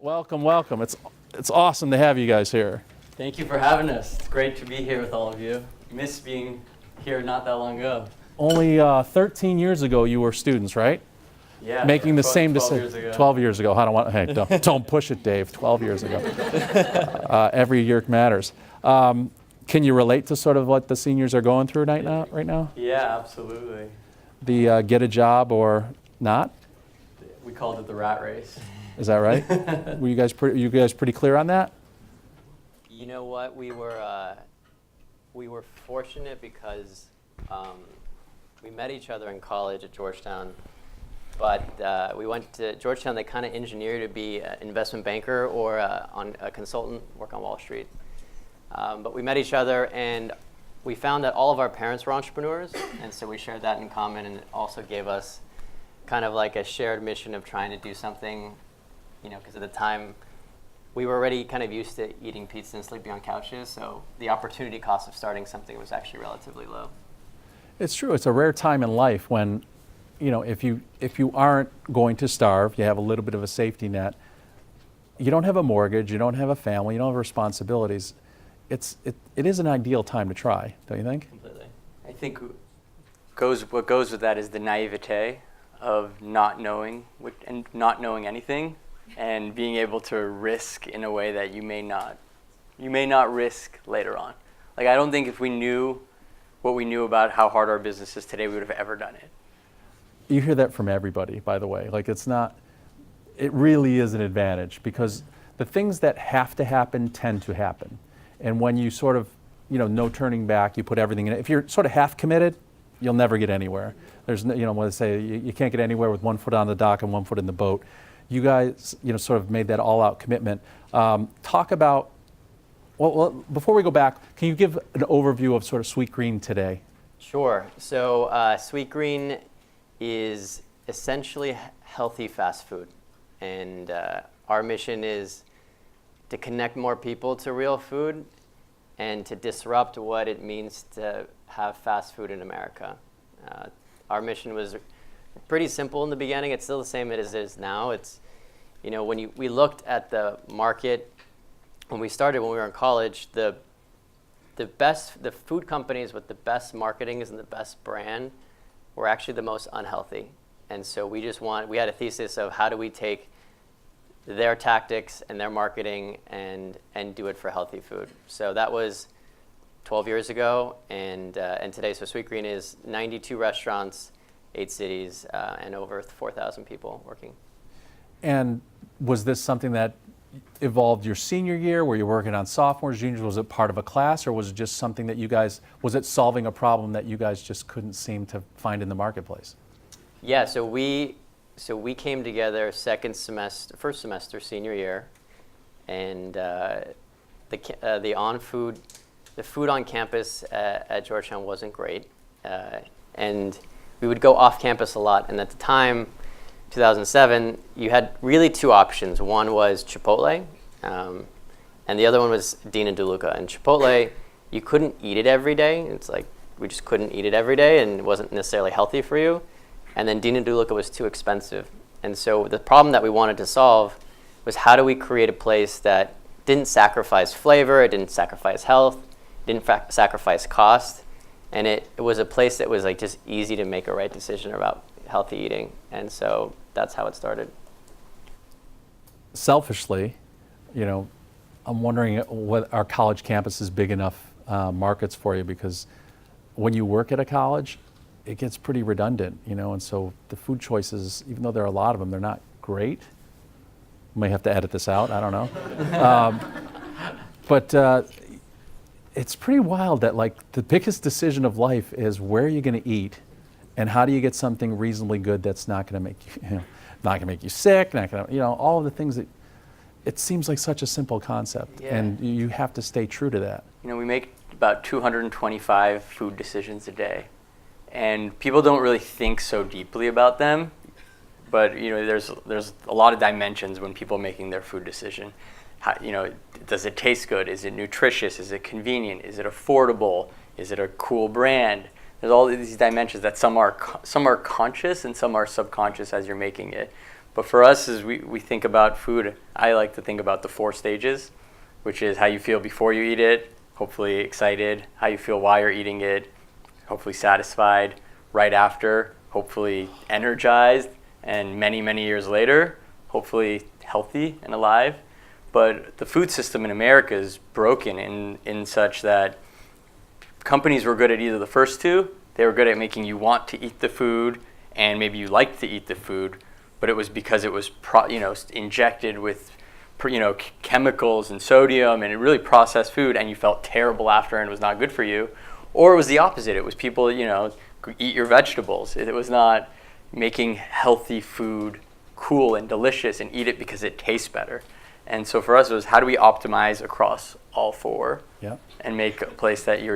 Welcome, welcome. It's awesome to have you guys here. Thank you for having us. It's great to be here with all of you. Missed being here not that long ago. Only 13 years ago you were students, right? Yeah. Making the same 12 decision. years ago. 12 years ago. Hey, don't push it, Dave. 12 years ago. Every year matters. Can you relate to sort of what the seniors are going through right now? Yeah, absolutely. The get a job or not? We called it the rat race. Is that right? Were you guys pretty clear on that? You know what? We were fortunate because we met each other in college at Georgetown. But we went to Georgetown. They kind of engineered to be an investment banker or a consultant, work on Wall Street. But we met each other, and we found that all of our parents were entrepreneurs, and so we shared that in common, and it also gave us kind of like a shared mission of trying to do something, because at the time we were already kind of used to eating pizza and sleeping on couches, so the opportunity cost of starting something was actually relatively low. It's true. It's a rare time in life when, if you aren't going to starve, you have a little bit of a safety net. You don't have a mortgage, you don't have a family, you don't have responsibilities. It is an ideal time to try, don't you think? Completely. I think what goes with that is the naivete of not knowing and not knowing anything, and being able to risk in a way that you may not risk later on. Like, I don't think if we knew what we knew about how hard our business is today, we would have ever done it. You hear that from everybody, by the way. Like, it really is an advantage because the things that have to happen tend to happen. And when you sort of, no turning back, you put everything in it. If you're sort of half committed, you'll never get anywhere. There's, what they say, you can't get anywhere with one foot on the dock and one foot in the boat. You guys, sort of made that all-out commitment. Talk about, well, before we go back, can you give an overview of sort of Sweetgreen today? Sure. So Sweetgreen is essentially healthy fast food. And our mission is to connect more people to real food and to disrupt what it means to have fast food in America. Our mission was pretty simple in the beginning. It's still the same as it is now. It's, when we looked at the market, when we started, when we were in college, the food companies with the best marketing and the best brand were actually the most unhealthy. And so we had a thesis of how do we take their tactics and their marketing and do it for healthy food. So that was 12 years ago, and today, so Sweetgreen is 92 restaurants, 8 cities, and over 4,000 people working. And was this something that evolved your senior year? Were you working on sophomores, juniors? Was it part of a class, or was it just something that was it solving a problem that you guys just couldn't seem to find in the marketplace? Yeah, so we came together first semester, senior year, and the food on campus at Georgetown wasn't great, and we would go off campus a lot. And at the time, 2007, you had really two options. One was Chipotle, and the other one was Dean & DeLuca. And Chipotle, you couldn't eat it every day. It's like we just couldn't eat it every day, and it wasn't necessarily healthy for you. And then Dean & DeLuca was too expensive. And so the problem that we wanted to solve was how do we create a place that didn't sacrifice flavor, it didn't sacrifice health, didn't sacrifice cost, and it was a place that was like just easy to make a right decision about healthy eating. And so that's how it started. Selfishly, I'm wondering what our college campus is big enough markets for you, because when you work at a college, it gets pretty redundant, and so the food choices, even though there are a lot of them, they're not great. May have to edit this out, I don't know. But it's pretty wild that the biggest decision of life is where are you going to eat, and how do you get something reasonably good that's not going to make you, not going to make you sick, not going to, all of the things that, it seems like such a simple concept, Yeah. and you have to stay true to that. We make about 225 food decisions a day. And people don't really think so deeply about them, but there's a lot of dimensions when people are making their food decision. How, does it taste good? Is it nutritious? Is it convenient? Is it affordable? Is it a cool brand? There's all these dimensions that some are conscious and some are subconscious as you're making it. But for us, as we think about food, I like to think about the 4 stages, which is how you feel before you eat it, hopefully excited, how you feel while you're eating it, hopefully satisfied, right after, hopefully energized, and many, many years later, hopefully healthy and alive. But the food system in America is broken in such that companies were good at either the first 2. They were good at making you want to eat the food, and maybe you liked to eat the food, but it was because it was injected with chemicals and sodium and really processed food, and you felt terrible after and it was not good for you. Or it was the opposite. It was people, eat your vegetables. It was not making healthy food cool and delicious and eat it because it tastes better. And so for us, it was how do we optimize across all 4 and make a place that you're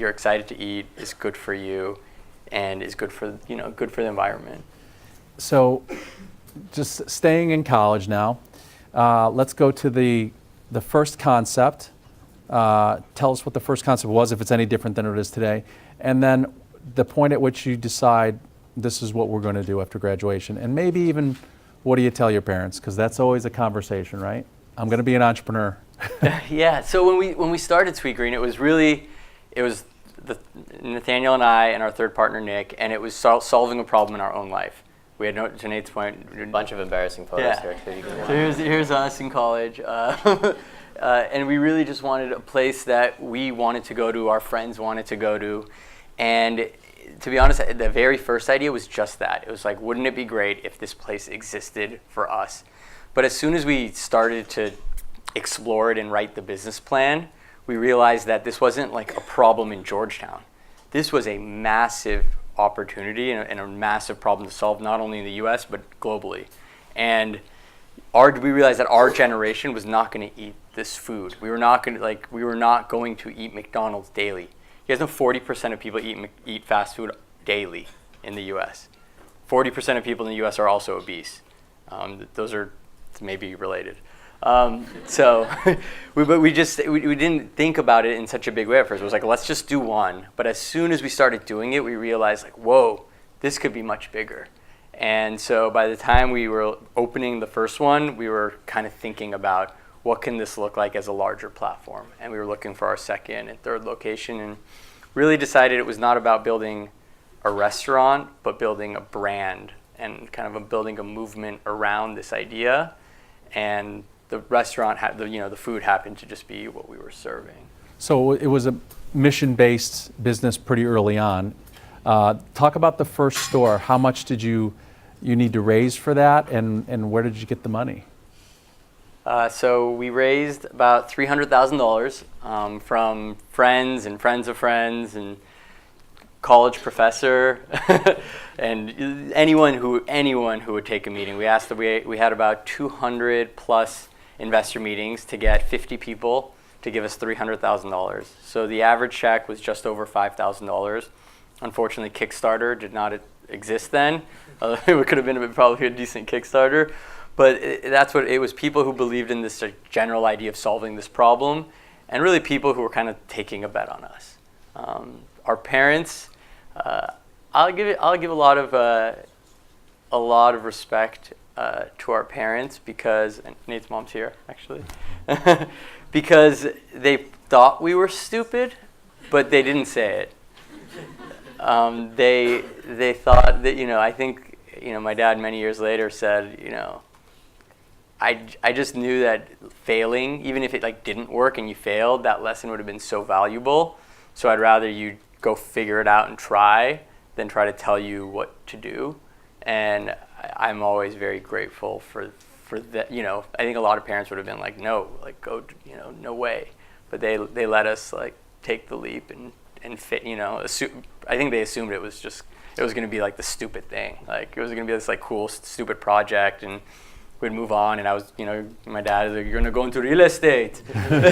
excited to eat, is good for you, and is good for the environment. So, just staying in college now, let's go to the first concept. Tell us what the first concept was, if it's any different than it is today, and then the point at which you decide this is what we're going to do after graduation, and maybe even what do you tell your parents, because that's always a conversation, right? I'm going to be an entrepreneur. Yeah. So when we started Sweetgreen, it was Nathaniel and I and our third partner Nick, and it was solving a problem in our own life. We had to Nate's point, A bunch of embarrassing photos here. So here's us in college, and we really just wanted a place that we wanted to go to, our friends wanted to go to, and to be honest, the very first idea was just that. It was like, wouldn't it be great if this place existed for us? But as soon as we started to explore it and write the business plan, we realized that this wasn't like a problem in Georgetown. This was a massive opportunity and a massive problem to solve, not only in the US, but globally. And we realized that our generation was not going to eat this food. We were not going to eat McDonald's daily. You guys know 40% of people eat fast food daily in the US. 40% of people in the US are also obese. Those are maybe related. But we didn't think about it in such a big way at first. It was like, let's just do one. But as soon as we started doing it, we realized like, whoa, this could be much bigger. And so by the time we were opening the first one, we were kind of thinking about what can this look like as a larger platform. And we were looking for our second and third location, and really decided it was not about building a restaurant, but building a brand and kind of building a movement around this idea. And the restaurant, the food happened to just be what we were serving. So it was a mission-based business pretty early on. Talk about the first store. How much did you need to raise for that, and where did you get the money? So we raised about $300,000 from friends and friends of friends and college professor and anyone who would take a meeting. We had about 200 plus investor meetings to get 50 people to give us $300,000. So the average check was just over $5,000. Unfortunately, Kickstarter did not exist then. It could have been probably a decent Kickstarter. But that's what it was, people who believed in this general idea of solving this problem, and really people who were kind of taking a bet on us. Our parents, I'll give a lot of respect to our parents because, and Nate's mom's here actually, because they thought we were stupid, but they didn't say it. They thought that, I think, my dad many years later said, I just knew that failing, even if it didn't work and you failed, that lesson would have been so valuable. So I'd rather you go figure it out and try than try to tell you what to do. And I'm always very grateful for that. I think a lot of parents would have been like, no, go, no way. But they let us take the leap and fit. I think they assumed it was going to be the stupid thing. It was going to be this cool stupid project, and we'd move on, and I was, my dad is like, you're gonna go into real estate. But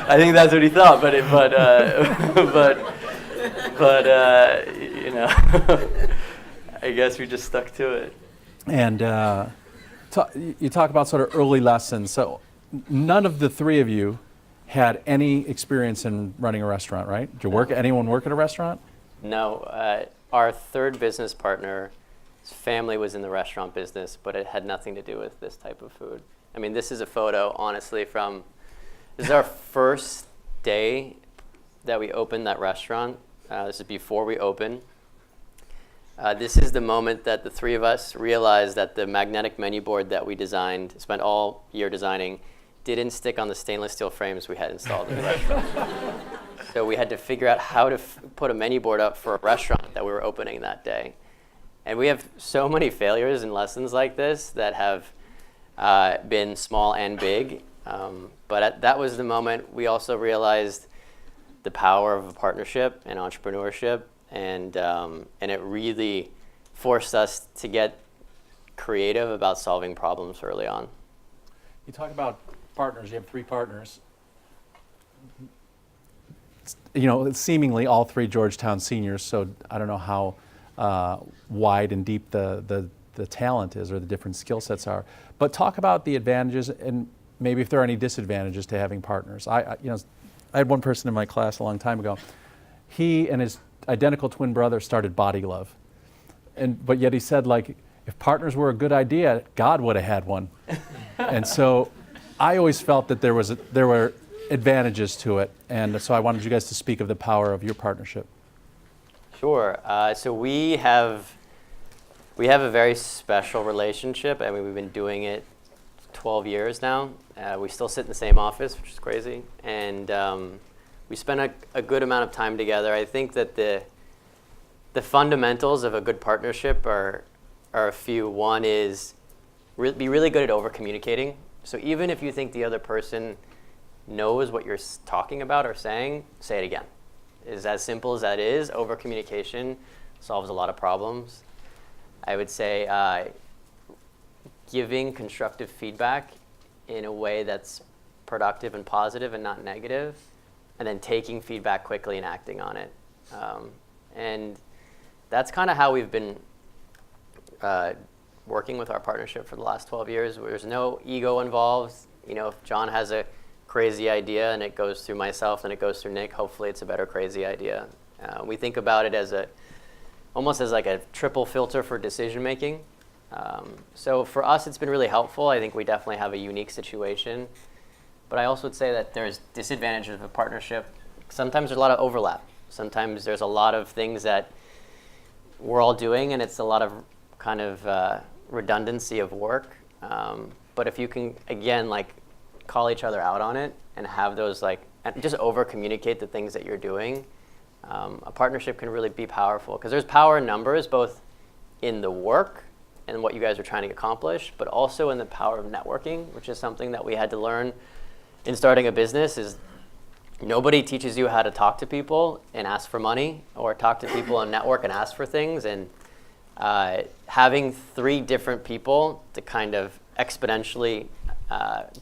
I think that's what he thought. But I guess we just stuck to it. And you talk about sort of early lessons. So none of the three of you had any experience in running a restaurant, right? Did anyone work at a restaurant? No. Our third business partner His family was in the restaurant business, but it had nothing to do with this type of food. I mean, this is a photo, honestly, this is our first day that we opened that restaurant. This is before we opened. This is the moment that the three of us realized that the magnetic menu board that we designed, spent all year designing, didn't stick on the stainless steel frames we had installed in the restaurant. So we had to figure out how to put a menu board up for a restaurant that we were opening that day. And we have so many failures and lessons like this that have been small and big. But that was the moment we also realized the power of a partnership and entrepreneurship. And it really forced us to get creative about solving problems early on. You talk about partners. You have 3 partners. You know, seemingly all 3 Georgetown seniors. So I don't know how wide and deep the talent is or the different skill sets are. But talk about the advantages and maybe if there are any disadvantages to having partners. I had one person in my class a long time ago. He and his identical twin brother started Body Glove, but yet he said, like, if partners were a good idea, God would have had one. And so I always felt that there were advantages to it, and so I wanted you guys to speak of the power of your partnership. Sure. So we have a very special relationship. I mean, we've been doing it 12 years now. We still sit in the same office, which is crazy, and we spend a good amount of time together. I think that the fundamentals of a good partnership are a few. One is be really good at over-communicating. So even if you think the other person knows what you're talking about or saying, say it again. It's as simple as that is. Over-communication solves a lot of problems. I would say giving constructive feedback in a way that's productive and positive and not negative, and then taking feedback quickly and acting on it. And that's kind of how we've been working with our partnership for the last 12 years. There's no ego involved. You know, if John has a crazy idea and it goes through myself and it goes through Nick, hopefully it's a better crazy idea. We think about it as almost as like a triple filter for decision making. So for us, it's been really helpful. I think we definitely have a unique situation. But I also would say that there's disadvantages of a partnership. Sometimes there's a lot of overlap. Sometimes there's a lot of things that we're all doing, and it's a lot of kind of redundancy of work. But if you can, again, like call each other out on it and have those and just over communicate the things that you're doing, a partnership can really be powerful because there's power in numbers, both in the work and what you guys are trying to accomplish, but also in the power of networking, which is something that we had to learn in starting a business. Is nobody teaches you how to talk to people and ask for money, or talk to people and network and ask for things. And having 3 different people to kind of exponentially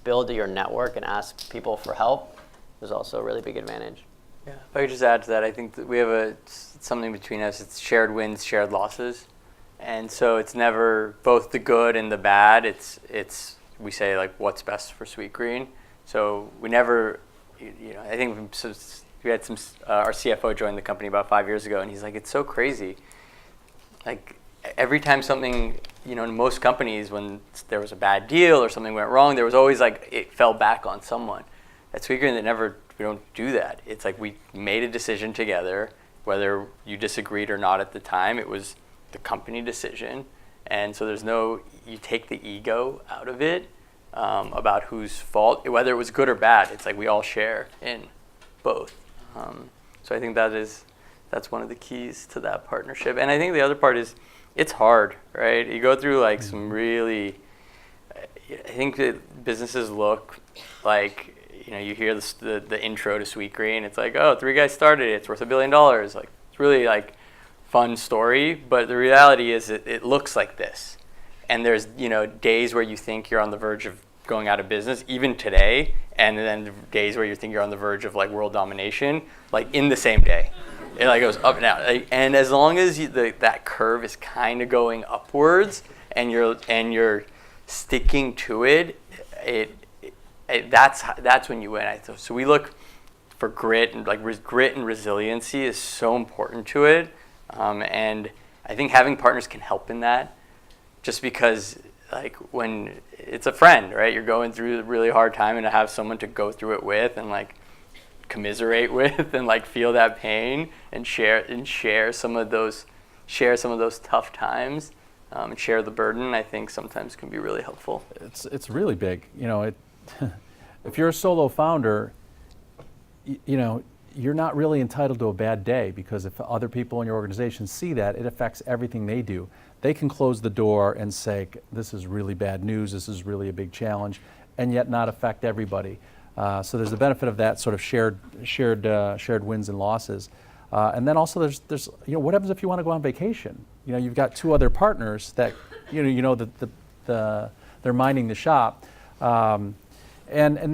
build your network and ask people for help is also a really big advantage. Yeah, if I could just add to that, I think that we have something between us. It's shared wins, shared losses. And so it's never both the good and the bad. We say, like, what's best for Sweetgreen. So we never, I think we had our CFO joined the company about 5 years ago, and he's like, it's so crazy. Like, every time something, in most companies, when there was a bad deal or something went wrong, there was always like, it fell back on someone. At Sweetgreen, we don't do that. It's like we made a decision together, whether you disagreed or not at the time, it was the company decision. And so you take the ego out of it. About whose fault, whether it was good or bad. It's like we all share in both. So I think that's one of the keys to that partnership. And I think the other part is it's hard, right? You go through like some really, I think that businesses look like, you hear the intro to Sweetgreen. It's like, oh, 3 guys started it. It's worth $1 billion. Like, it's really like fun story. But the reality is it looks like this. And there's, days where you think you're on the verge of going out of business, even today, and then days where you think you're on the verge of like world domination, like in the same day. It like goes up and down. And as long as that curve is kind of going upwards, and you're sticking to it, that's when you win. So we look for grit, and grit and resiliency is so important to it. And I think having partners can help in that, just because like when it's a friend, right? You're going through a really hard time, and to have someone to go through it with and like commiserate with and like feel that pain and share some of those tough times, and share the burden, I think sometimes can be really helpful. It's really big. If you're a solo founder, you're not really entitled to a bad day, because if other people in your organization see that, it affects everything they do. They can close the door and say, this is really bad news, this is really a big challenge, and yet not affect everybody. So there's the benefit of that sort of shared wins and losses. And then also there's what happens if you want to go on vacation? You've got two other partners that they're minding the shop. And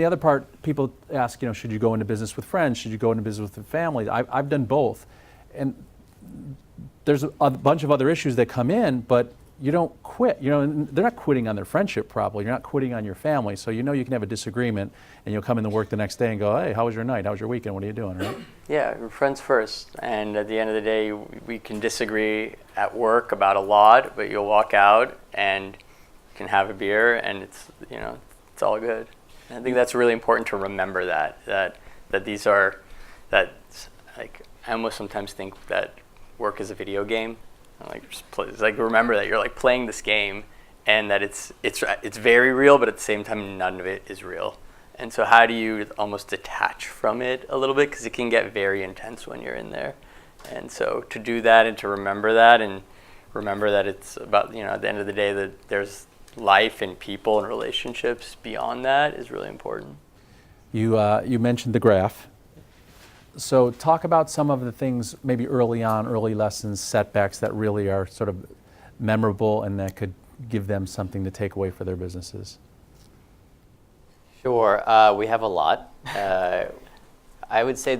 the other part, people ask, should you go into business with friends? Should you go into business with family? I've done both. And there's a bunch of other issues that come in, but you don't quit. They're not quitting on their friendship probably. You're not quitting on your family. So you can have a disagreement, and you'll come into work the next day and go, hey, how was your night? How was your weekend? What are you doing, right? Yeah, we're friends first. And at the end of the day, we can disagree at work about a lot, but you'll walk out and you can have a beer, and it's all good. And I think that's really important to remember that these are, that like, I almost sometimes think that work is a video game. It's like remember that you're like playing this game, and that it's very real, but at the same time none of it is real. And so how do you almost detach from it a little bit, because it can get very intense when you're in there. And so to do that and to remember that, and remember that it's about at the end of the day that there's life and people and relationships beyond that is really important. You mentioned the graph. So talk about some of the things, maybe early lessons, setbacks that really are sort of memorable and that could give them something to take away for their businesses. Sure, we have a lot. I would say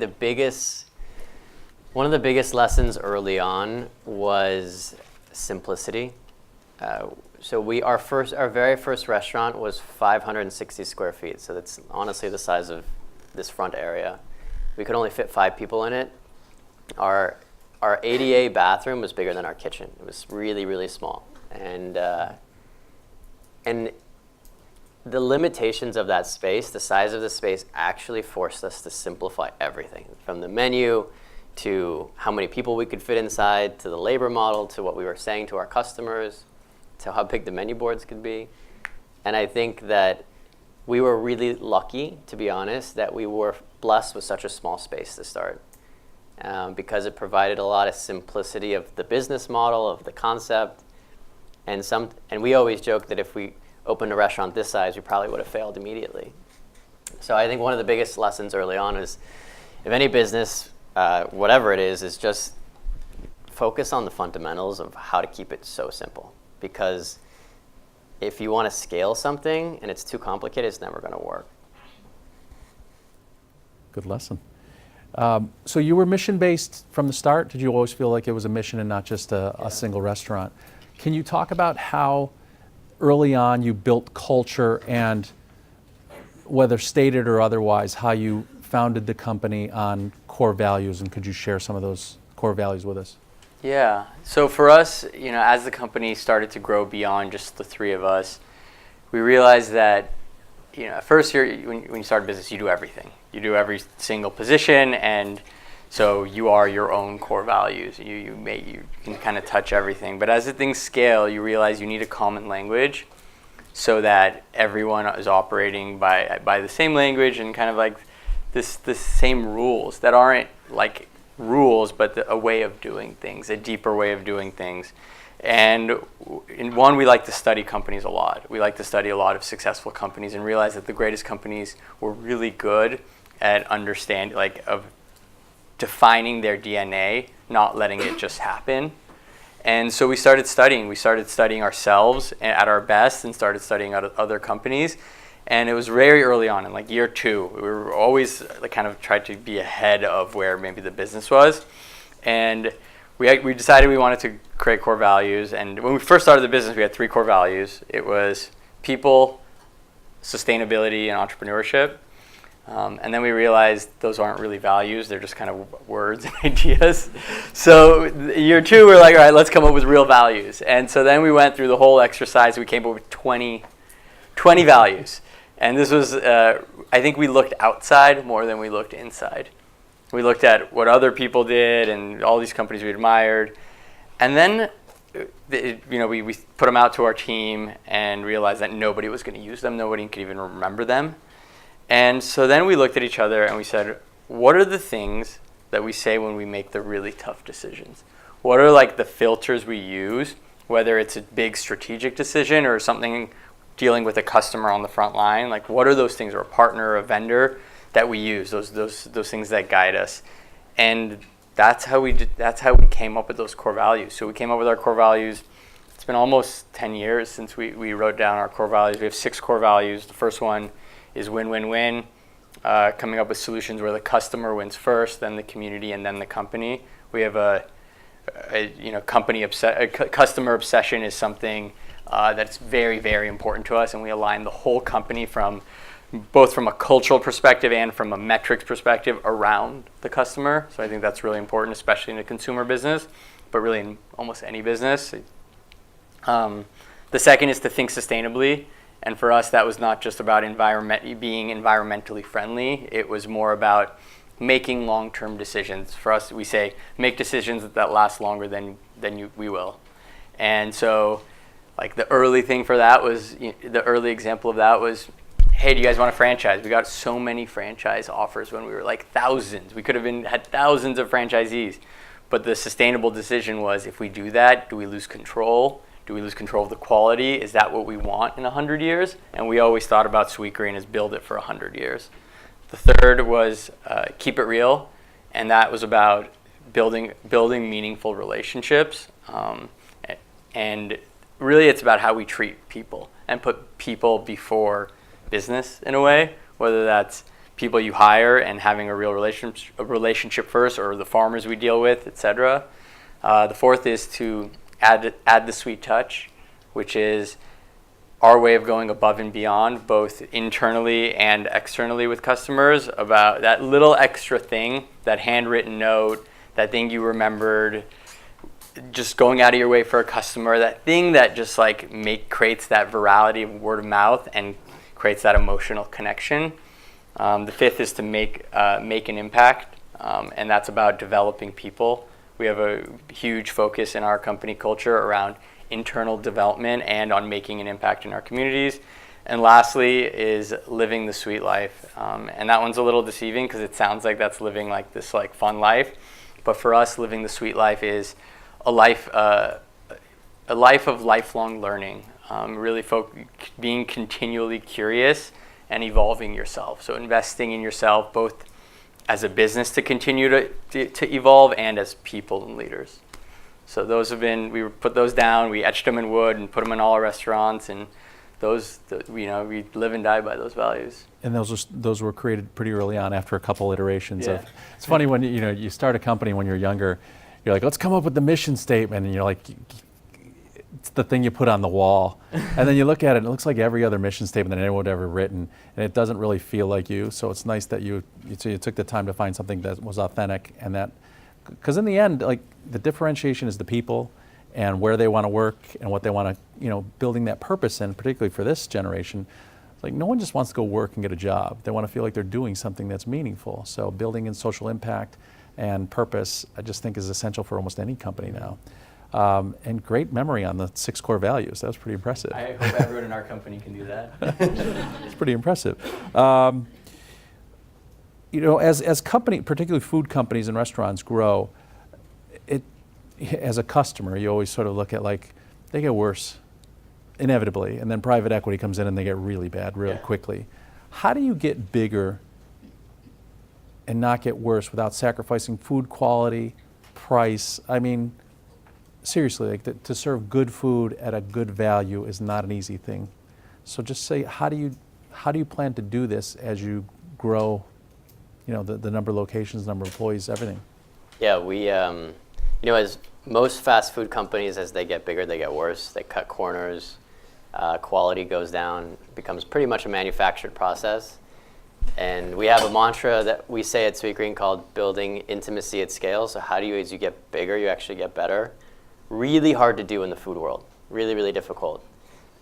one of the biggest lessons early on was simplicity. So our very first restaurant was 560 square feet. So that's honestly the size of this front area. We could only fit 5 people in it. Our ADA bathroom was bigger than our kitchen. It was really, really small. And the limitations of that space, the size of the space, actually forced us to simplify everything, from the menu to how many people we could fit inside, to the labor model, to what we were saying to our customers, to how big the menu boards could be. And I think that we were really lucky, to be honest, that we were blessed with such a small space to start, because it provided a lot of simplicity of the business model, of the concept. And we always joke that if we opened a restaurant this size, we probably would have failed immediately. So I think one of the biggest lessons early on is, if any business, whatever it is just focus on the fundamentals of how to keep it so simple. Because if you want to scale something and it's too complicated, it's never going to work. Good lesson. So you were mission-based from the start? Did you always feel like it was a mission and not just a single restaurant? Can you talk about how early on you built culture, and whether stated or otherwise, how you founded the company on core values, and could you share some of those core values with us? Yeah. So for us, as the company started to grow beyond just the 3 of us, we realized that, at first when you start a business, you do everything. You do every single position, and so you are your own core values. You can kind of touch everything. But as the things scale, you realize you need a common language, so that everyone is operating by the same language, and kind of like the same rules that aren't like rules, but a way of doing things, a deeper way of doing things. And we like to study companies a lot. We like to study a lot of successful companies and realize that the greatest companies were really good at of defining their DNA, not letting it just happen. And so we started studying. We started studying ourselves at our best, and started studying other companies. And it was very early on, in like year 2, we were always kind of tried to be ahead of where maybe the business was. And we decided we wanted to create core values. And when we first started the business, we had 3 core values. It was people, sustainability, and entrepreneurship. And then we realized those aren't really values. They're just kind of words and ideas. So year 2, we're like, all right, let's come up with real values. And so then we went through the whole exercise. We came up with 20 values. And this was, I think we looked outside more than we looked inside. We looked at what other people did and all these companies we admired. And then we put them out to our team and realized that nobody was going to use them. Nobody could even remember them. And so then we looked at each other and we said, what are the things that we say when we make the really tough decisions? What are like the filters we use, whether it's a big strategic decision or something dealing with a customer on the front line? Like, what are those things, or a partner or a vendor that we use, those things that guide us? And that's how we came up with those core values. So we came up with our core values. It's been almost 10 years since we wrote down our core values. We have 6 core values. The first one is win-win-win, coming up with solutions where the customer wins first, then the community, and then the company. We have customer obsession is something that's very, very important to us, and we align the whole company both from a cultural perspective and from a metrics perspective around the customer. So I think that's really important, especially in a consumer business, but really in almost any business. The second is to think sustainably. And for us, that was not just about being environmentally friendly. It was more about making long-term decisions. For us, we say, make decisions that last longer than we will. And so, like, the early example of that was, hey, do you guys want a franchise? We got so many franchise offers when we were like thousands. We could have had thousands of franchisees. But the sustainable decision was, if we do that, do we lose control? Do we lose control of the quality? Is that what we want in 100 years? And we always thought about Sweetgreen as build it for 100 years. The third was keep it real, and that was about building meaningful relationships. And really, it's about how we treat people and put people before business in a way, whether that's people you hire and having a real relationship first, or the farmers we deal with, etc. The fourth is to add the sweet touch, which is our way of going above and beyond, both internally and externally with customers, about that little extra thing, that handwritten note, that thing you remembered, just going out of your way for a customer, that thing that just like creates that virality of word of mouth and creates that emotional connection. The fifth is to make an impact, and that's about developing people. We have a huge focus in our company culture around internal development and on making an impact in our communities. And lastly is living the sweet life. And that one's a little deceiving because it sounds like that's living like this like fun life. But for us, living the sweet life is a life of lifelong learning, really being continually curious and evolving yourself. So investing in yourself, both as a business to continue to evolve and as people and leaders. So we put those down, we etched them in wood and put them in all our restaurants, and we live and die by those values. And those were created pretty early on after a couple iterations. Yeah. It's funny when you start a company when you're younger, you're like, let's come up with the mission statement, and you're like, it's the thing you put on the wall. And then you look at it, and it looks like every other mission statement that anyone would ever written, and it doesn't really feel like you. So it's nice that you took the time to find something that was authentic, and that, because in the end, like, the differentiation is the people and where they want to work and what they want to, building that purpose in, particularly for this generation. It's like no one just wants to go work and get a job. They want to feel like they're doing something that's meaningful. So building in social impact and purpose, I just think, is essential for almost any company now. And great memory on the 6 core values. That was pretty impressive. I hope everyone in our company can do that. It's pretty impressive. As company, particularly food companies and restaurants grow, as a customer, you always sort of look at, like, they get worse inevitably, and then private equity comes in and they get really bad really quickly. How do you get bigger and not get worse without sacrificing food quality, price? I mean, seriously, like, to serve good food at a good value is not an easy thing. So just say, how do you plan to do this as you grow, the number of locations, number of employees, everything? Yeah, we, as most fast food companies, as they get bigger, they get worse. They cut corners, quality goes down, becomes pretty much a manufactured process. And we have a mantra that we say at Sweetgreen called building intimacy at scale. So how do you, as you get bigger, you actually get better? Really hard to do in the food world. Really, really difficult.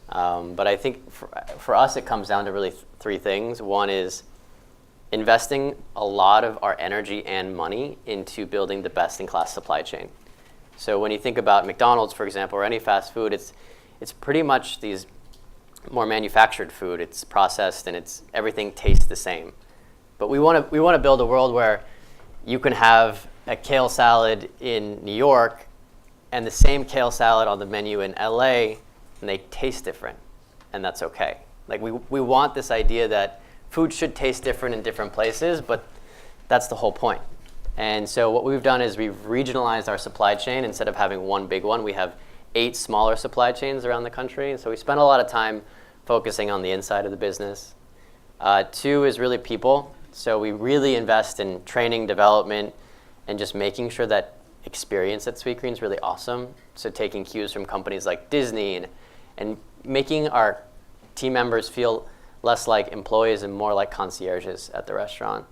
But I think for us, it comes down to really three things. One is investing a lot of our energy and money into building the best-in-class supply chain. So when you think about McDonald's, for example, or any fast food, it's pretty much these more manufactured food. It's processed and everything tastes the same. But we want to build a world where you can have a kale salad in New York and the same kale salad on the menu in LA, and they taste different, and that's okay. Like we want this idea that food should taste different in different places, but that's the whole point. And so what we've done is we've regionalized our supply chain. Instead of having one big one, we have 8 smaller supply chains around the country. And so we spend a lot of time focusing on the inside of the business. 2 is really people. So we really invest in training, development, and just making sure that experience at Sweetgreen is really awesome. So taking cues from companies like Disney and making our team members feel less like employees and more like concierges at the restaurant.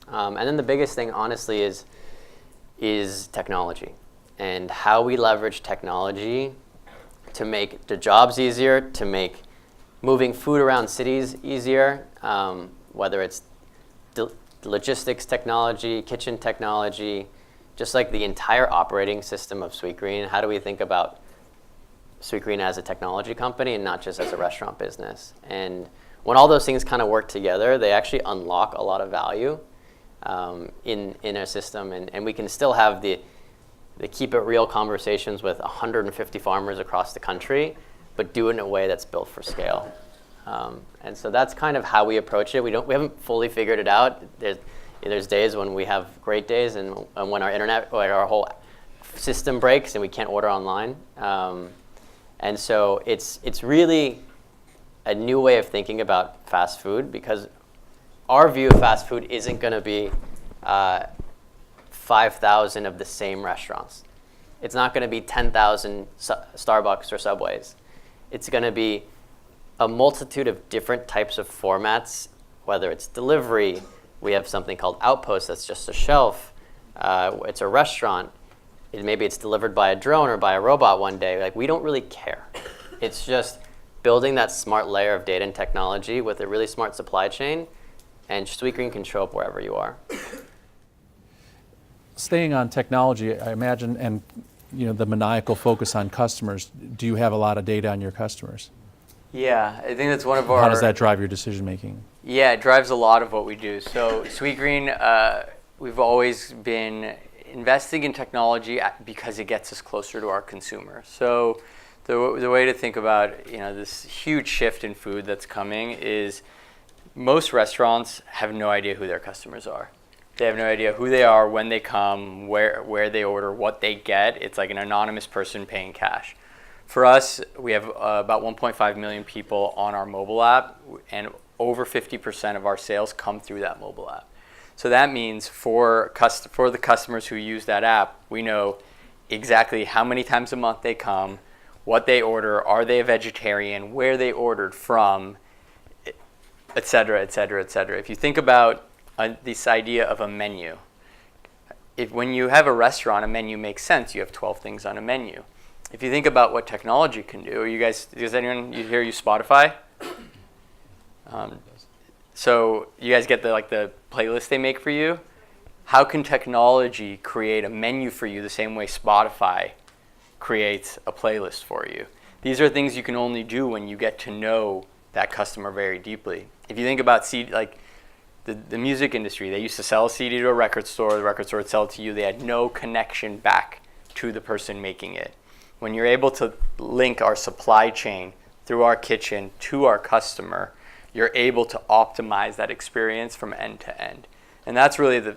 And then the biggest thing, honestly, is technology and how we leverage technology to make the jobs easier, to make moving food around cities easier, whether it's logistics technology, kitchen technology, just like the entire operating system of Sweetgreen. How do we think about Sweetgreen as a technology company and not just as a restaurant business? And when all those things kind of work together, they actually unlock a lot of value in our system, and we can still have the keep it real conversations with 150 farmers across the country, but do it in a way that's built for scale. And so that's kind of how we approach it. We haven't fully figured it out. There's days when we have great days, and when our internet or our whole system breaks and we can't order online. And so it's really a new way of thinking about fast food, because our view of fast food isn't going to be 5,000 of the same restaurants. It's not going to be 10,000 Starbucks or Subways. It's going to be a multitude of different types of formats, whether it's delivery. We have something called Outpost that's just a shelf. It's a restaurant. Maybe it's delivered by a drone or by a robot one day. Like, we don't really care. It's just building that smart layer of data and technology with a really smart supply chain, and Sweetgreen can show up wherever you are. Staying on technology, I imagine, and the maniacal focus on customers, do you have a lot of data on your customers? Yeah, I think that's one of our... How does that drive your decision making? Yeah, it drives a lot of what we do. So Sweetgreen, we've always been investing in technology because it gets us closer to our consumer. So the way to think about this huge shift in food that's coming is most restaurants have no idea who their customers are. They have no idea who they are, when they come, where they order, what they get. It's like an anonymous person paying cash. For us, we have about 1.5 million people on our mobile app, and over 50% of our sales come through that mobile app. So that means for the customers who use that app, we know exactly how many times a month they come, what they order, are they a vegetarian, where they ordered from, et cetera, et cetera, et cetera. If you think about this idea of a menu, when you have a restaurant, a menu makes sense. You have 12 things on a menu. If you think about what technology can do, does anyone here use Spotify? So you guys get the playlist they make for you? How can technology create a menu for you the same way Spotify creates a playlist for you? These are things you can only do when you get to know that customer very deeply. If you think about the music industry, they used to sell a CD to a record store, the record store would sell it to you. They had no connection back to the person making it. When you're able to link our supply chain through our kitchen to our customer, you're able to optimize that experience from end to end. And that's really the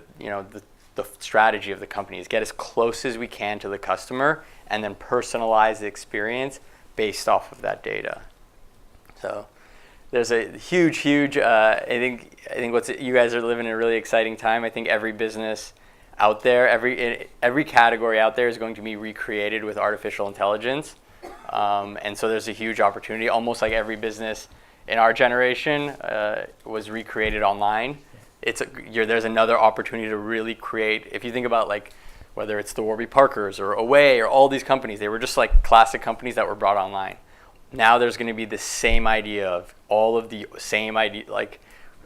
strategy of the company, is get as close as we can to the customer and then personalize the experience based off of that data. So there's a huge, I think you guys are living in a really exciting time. I think every business out there, every category out there is going to be recreated with artificial intelligence. And so there's a huge opportunity. Almost like every business in our generation was recreated online. There's another opportunity to really create. If you think about like whether it's the Warby Parkers or Away or all these companies, they were just like classic companies that were brought online. Now there's going to be the same idea of all of the same idea, like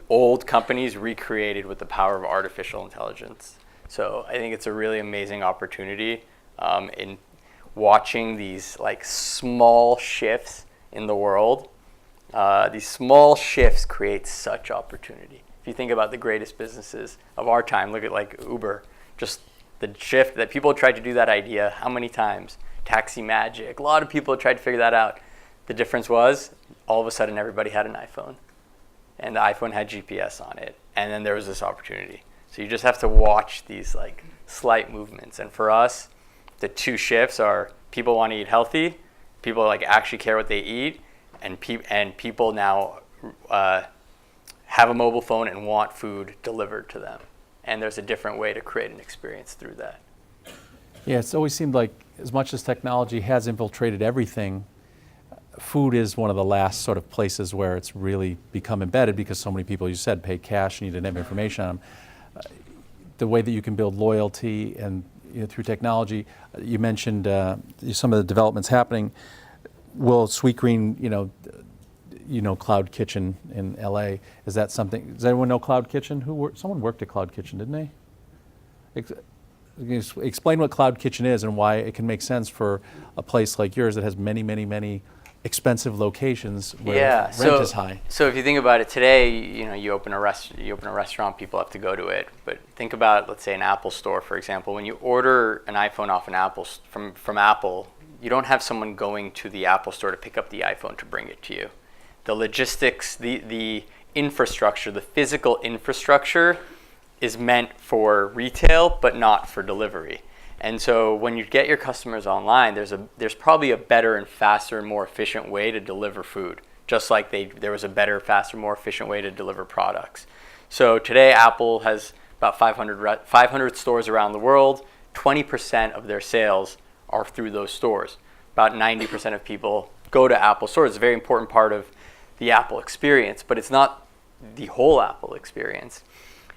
old companies recreated with the power of artificial intelligence. So I think it's a really amazing opportunity in watching these like small shifts in the world. These small shifts create such opportunity. If you think about the greatest businesses of our time, look at like Uber, just the shift that people tried to do that idea how many times? Taxi Magic, a lot of people tried to figure that out. The difference was all of a sudden everybody had an iPhone, and the iPhone had GPS on it, and then there was this opportunity. So you just have to watch these like slight movements. And for us, the two shifts are people want to eat healthy, people like actually care what they eat, and people now have a mobile phone and want food delivered to them. And there's a different way to create an experience through that. Yeah, it's always seemed like as much as technology has infiltrated everything, food is one of the last sort of places where it's really become embedded because so many people, you said, pay cash and you didn't have information on them. The way that you can build loyalty and through technology, you mentioned some of the developments happening. Will Sweetgreen, Cloud Kitchen in LA, is that something, does anyone know Cloud Kitchen? Someone worked at Cloud Kitchen, didn't they? Explain what Cloud Kitchen is and why it can make sense for a place like yours that has many, many, many expensive locations where rent is high. So if you think about it today, you open a restaurant, people have to go to it. But think about, let's say, an Apple store, for example. When you order an iPhone off an Apple from Apple, you don't have someone going to the Apple store to pick up the iPhone to bring it to you. The logistics, the infrastructure, the physical infrastructure is meant for retail, but not for delivery. And so when you get your customers online, there's probably a better and faster and more efficient way to deliver food, just like there was a better, faster, more efficient way to deliver products. So today, Apple has about 500 stores around the world. 20% of their sales are through those stores. About 90% of people go to Apple stores. It's a very important part of the Apple experience, but it's not the whole Apple experience.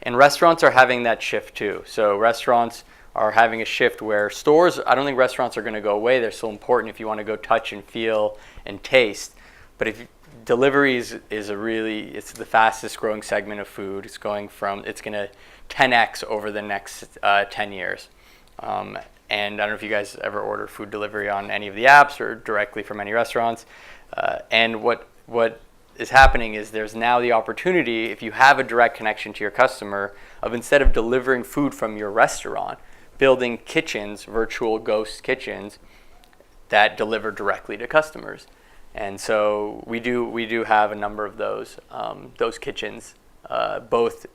And restaurants are having that shift too. So restaurants are having a shift where stores, I don't think restaurants are going to go away. They're still important if you want to go touch and feel and taste. But if delivery is it's the fastest growing segment of food. It's going to 10x over the next 10 years. And I don't know if you guys ever order food delivery on any of the apps or directly from any restaurants. And what is happening is there's now the opportunity, if you have a direct connection to your customer, of instead of delivering food from your restaurant, building kitchens, virtual ghost kitchens that deliver directly to customers. And so we do have a number of those kitchens, both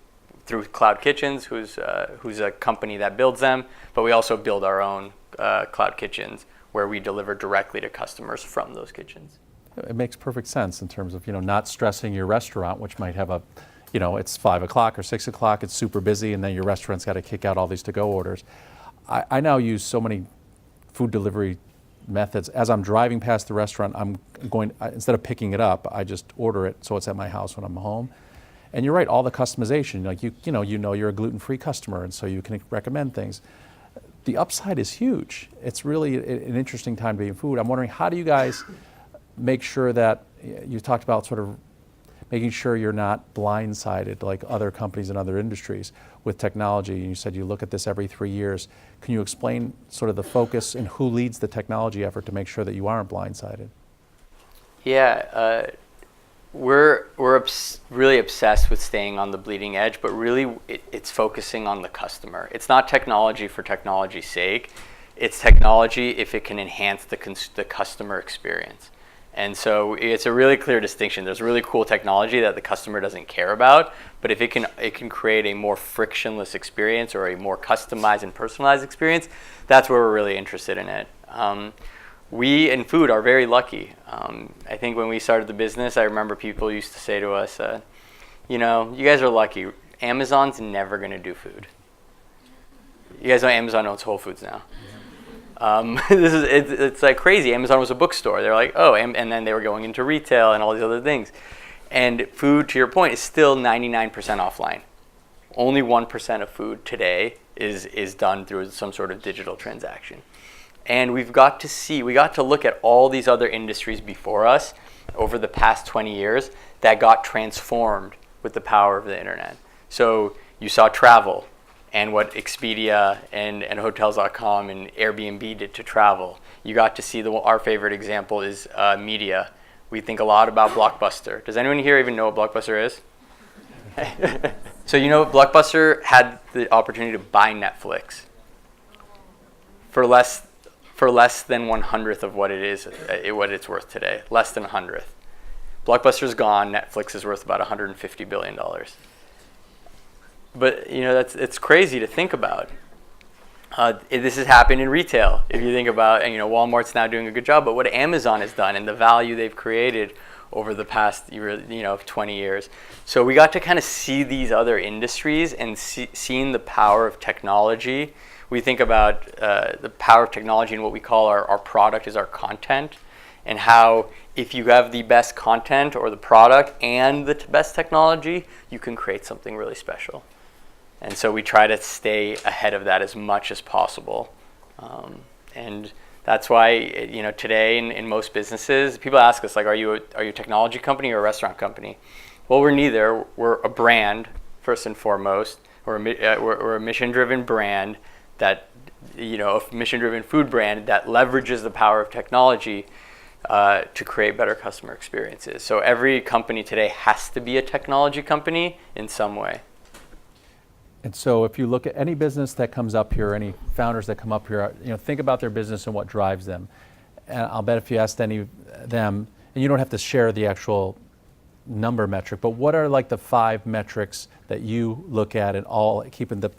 through Cloud Kitchens, who's a company that builds them, but we also build our own Cloud Kitchens where we deliver directly to customers from those kitchens. It makes perfect sense in terms of not stressing your restaurant, which might have it's 5 o'clock or 6 o'clock, it's super busy, and then your restaurant's got to kick out all these to-go orders. I now use so many food delivery methods. As I'm driving past the restaurant, instead of picking it up, I just order it so it's at my house when I'm home. And you're right, all the customization, like you're a gluten-free customer, and so you can recommend things. The upside is huge. It's really an interesting time to be in food. I'm wondering, how do you guys make sure that, you talked about sort of making sure you're not blindsided like other companies in other industries with technology, and you said you look at this every 3 years. Can you explain sort of the focus and who leads the technology effort to make sure that you aren't blindsided? Yeah, we're really obsessed with staying on the bleeding edge, but really it's focusing on the customer. It's not technology for technology's sake. It's technology if it can enhance the customer experience. And so it's a really clear distinction. There's really cool technology that the customer doesn't care about, but if it can create a more frictionless experience or a more customized and personalized experience, that's where we're really interested in it. We in food are very lucky. I think when we started the business, I remember people used to say to us, you guys are lucky. Amazon's never going to do food. You guys know Amazon owns Whole Foods now. It's like crazy. Amazon was a bookstore. They're like, and then they were going into retail and all these other things. And food, to your point, is still 99% offline. Only 1% of food today is done through some sort of digital transaction. And we got to look at all these other industries before us over the past 20 years that got transformed with the power of the internet. So you saw travel and what Expedia and Hotels.com and Airbnb did to travel. You got to see our favorite example is media. We think a lot about Blockbuster. Does anyone here even know what Blockbuster is? So Blockbuster had the opportunity to buy Netflix for less than 1/100th of what it's worth today. Less than 100th. Blockbuster's gone. Netflix is worth about $150 billion. But it's crazy to think about. This has happened in retail. If you think about, Walmart's now doing a good job, but what Amazon has done and the value they've created over the past 20 years. So we got to kind of see these other industries and seeing the power of technology. We think about the power of technology and what we call our product is our content, and how if you have the best content or the product and the best technology, you can create something really special. And so we try to stay ahead of that as much as possible. And that's why, today in most businesses, people ask us, like, are you a technology company or a restaurant company? Well, we're neither. We're a brand, first and foremost. We're a mission-driven brand that, a mission-driven food brand that leverages the power of technology to create better customer experiences. So every company today has to be a technology company in some way. And so if you look at any business that comes up here, any founders that come up here, think about their business and what drives them. And I'll bet if you asked any of them, and you don't have to share the actual number metric, but what are like the 5 metrics that you look at and all keep in the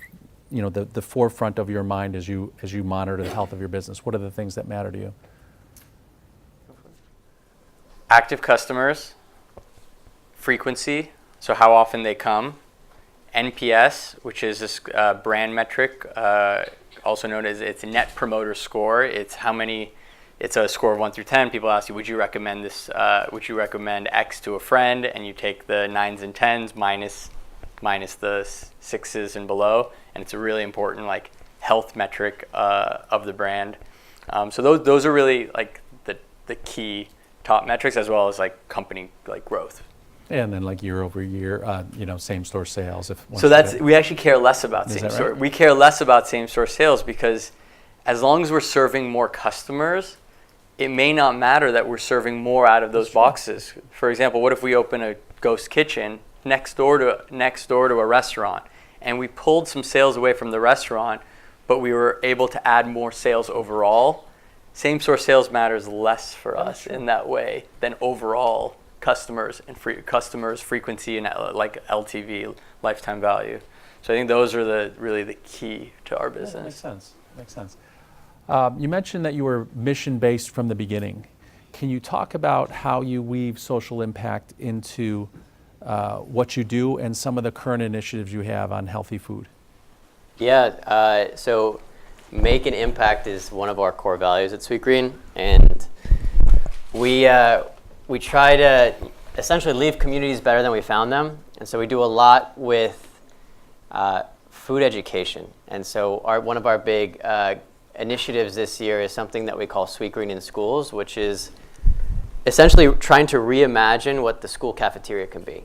forefront of your mind as you monitor the health of your business? What are the things that matter to you? Active customers, frequency, so how often they come, NPS, which is this brand metric, also known as its Net Promoter Score. It's a score of 1 through 10. People ask you, would you recommend this? Would you recommend X to a friend? And you take the 9s and 10s minus the 6s and below, and it's a really important health metric of the brand. So those are really the key top metrics, as well as company growth. And then year over year, same store sales. We actually care less about same store. Right? We care less about same store sales because as long as we're serving more customers, it may not matter that we're serving more out of those boxes. For example, what if we open a ghost kitchen next door to a restaurant, and we pulled some sales away from the restaurant, but we were able to add more sales overall? Same store sales matters less for us in that way than overall customers and frequency and LTV, lifetime value. So I think those are really the key to our business. Yeah, makes sense. You mentioned that you were mission-based from the beginning. Can you talk about how you weave social impact into what you do and some of the current initiatives you have on healthy food? Yeah, so make an impact is one of our core values at Sweetgreen, and we try to essentially leave communities better than we found them. And so we do a lot with food education. And so one of our big initiatives this year is something that we call Sweetgreen in Schools, which is essentially trying to reimagine what the school cafeteria can be.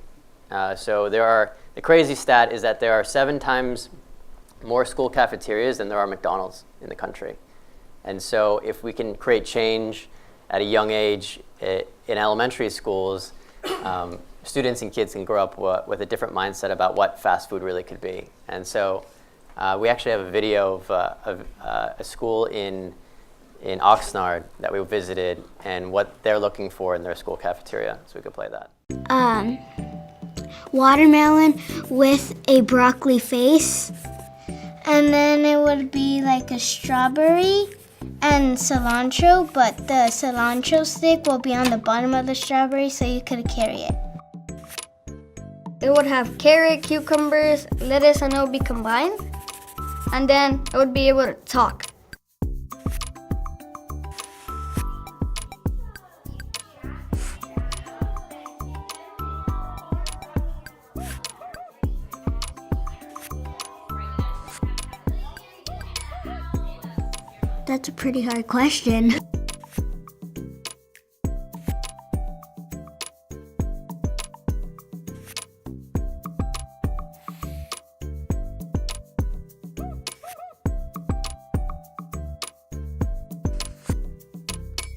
So the crazy stat is that there are 7 times more school cafeterias than there are McDonald's in the country. And so if we can create change at a young age in elementary schools, students and kids can grow up with a different mindset about what fast food really could be. And so we actually have a video of a school in Oxnard that we visited and what they're looking for in their school cafeteria. So we could play that. Watermelon with a broccoli face. And then it would be like a strawberry and cilantro, but the cilantro stick will be on the bottom of the strawberry so you could carry it. It would have carrot, cucumbers, lettuce, and it would be combined. And then it would be able to talk. That's a pretty hard question.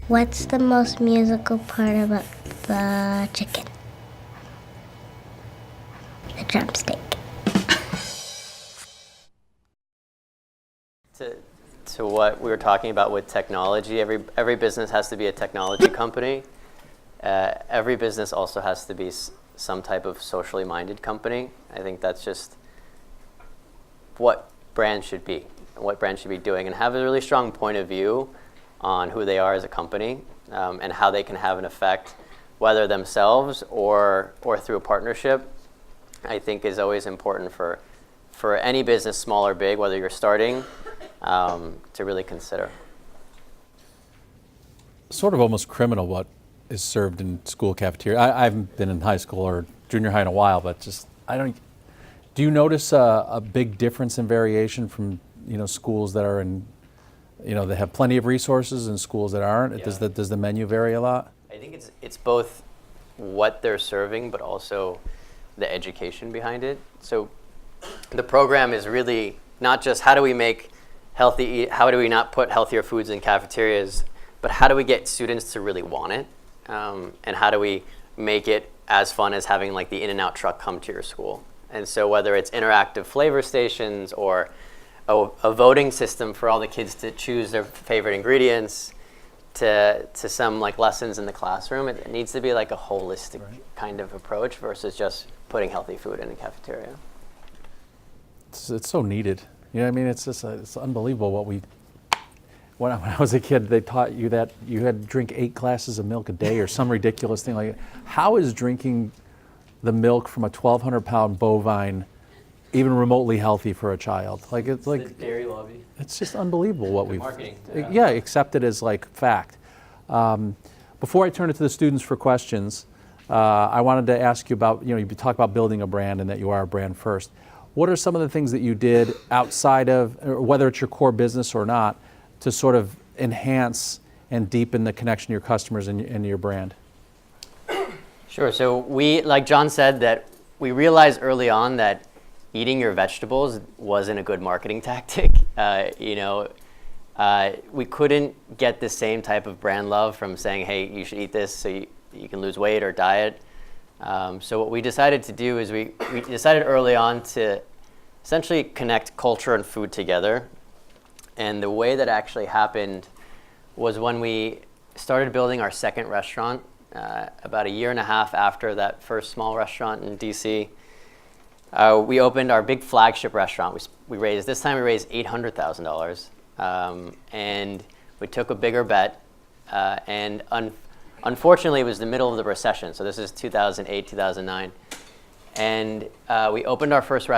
What's the most musical part about the chicken? The drumstick. To what we were talking about with technology, every business has to be a technology company. Every business also has to be some type of socially minded company. I think that's just what brands should be, and what brands should be doing, and have a really strong point of view on who they are as a company, and how they can have an effect, whether themselves or through a partnership. I think is always important for any business, small or big, whether you're starting, to really consider. Sort of almost criminal what is served in school cafeteria. I haven't been in high school or junior high in a while, but just do you notice a big difference in variation from schools that are in they have plenty of resources and schools that aren't? Yeah. Does the menu vary a lot? I think it's both what they're serving, but also the education behind it. So the program is really not just how do we make how do we not put healthier foods in cafeterias, but how do we get students to really want it, and how do we make it as fun as having like the In-N-Out truck come to your school. And so whether it's interactive flavor stations or a voting system for all the kids to choose their favorite ingredients, to some like lessons in the classroom, it needs to be like a holistic kind of approach versus just putting healthy food in the cafeteria. It's so needed. You know what I mean? It's just it's unbelievable what when I was a kid, they taught you that you had to drink 8 glasses of milk a day or some ridiculous thing like that. How is drinking the milk from a 1,200-pound bovine even remotely healthy for a child? Like it's like The dairy lobby. it's just unbelievable what we've marketing. yeah, accepted as like fact. Before I turn it to the students for questions, I wanted to ask you about you talk about building a brand and that you are a brand first. What are some of the things that you did outside of, or whether it's your core business or not, to sort of enhance and deepen the connection to your customers and your brand? Sure. So we, like John said, that we realized early on that eating your vegetables wasn't a good marketing tactic. We couldn't get the same type of brand love from saying, hey, you should eat this so you can lose weight or diet. So what we decided to do is we decided early on to essentially connect culture and food together. And the way that actually happened was when we started building our second restaurant, about a year and a half after that first small restaurant in DC. We opened our big flagship restaurant. We raised $800,000, and we took a bigger bet. And unfortunately, it was the middle of the recession. So this is 2008, 2009. And we opened our second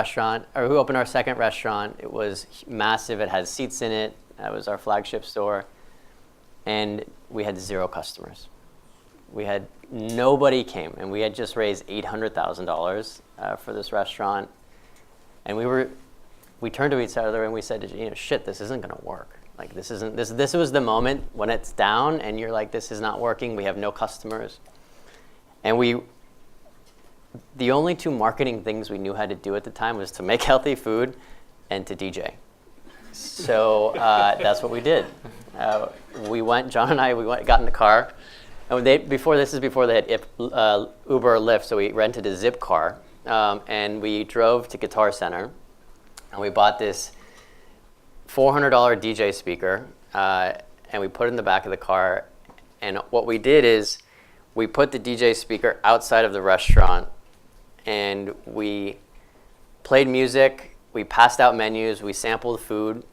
restaurant. It was massive. It had seats in it. That was our flagship store. And we had 0 customers. Nobody came, and we had just raised $800,000 for this restaurant. And we turned to each other and we said, shit, this isn't gonna work. Like this was the moment when it's down and you're like, this is not working, we have no customers. And the only 2 marketing things we knew how to do at the time was to make healthy food and to DJ. So that's what we did. John and I got in the car. And before they had Uber or Lyft, so we rented a Zip car, and we drove to Guitar Center, and we bought this $400 DJ speaker, and we put it in the back of the car. And what we did is we put the DJ speaker outside of the restaurant, and we played music, we passed out menus, we sampled food,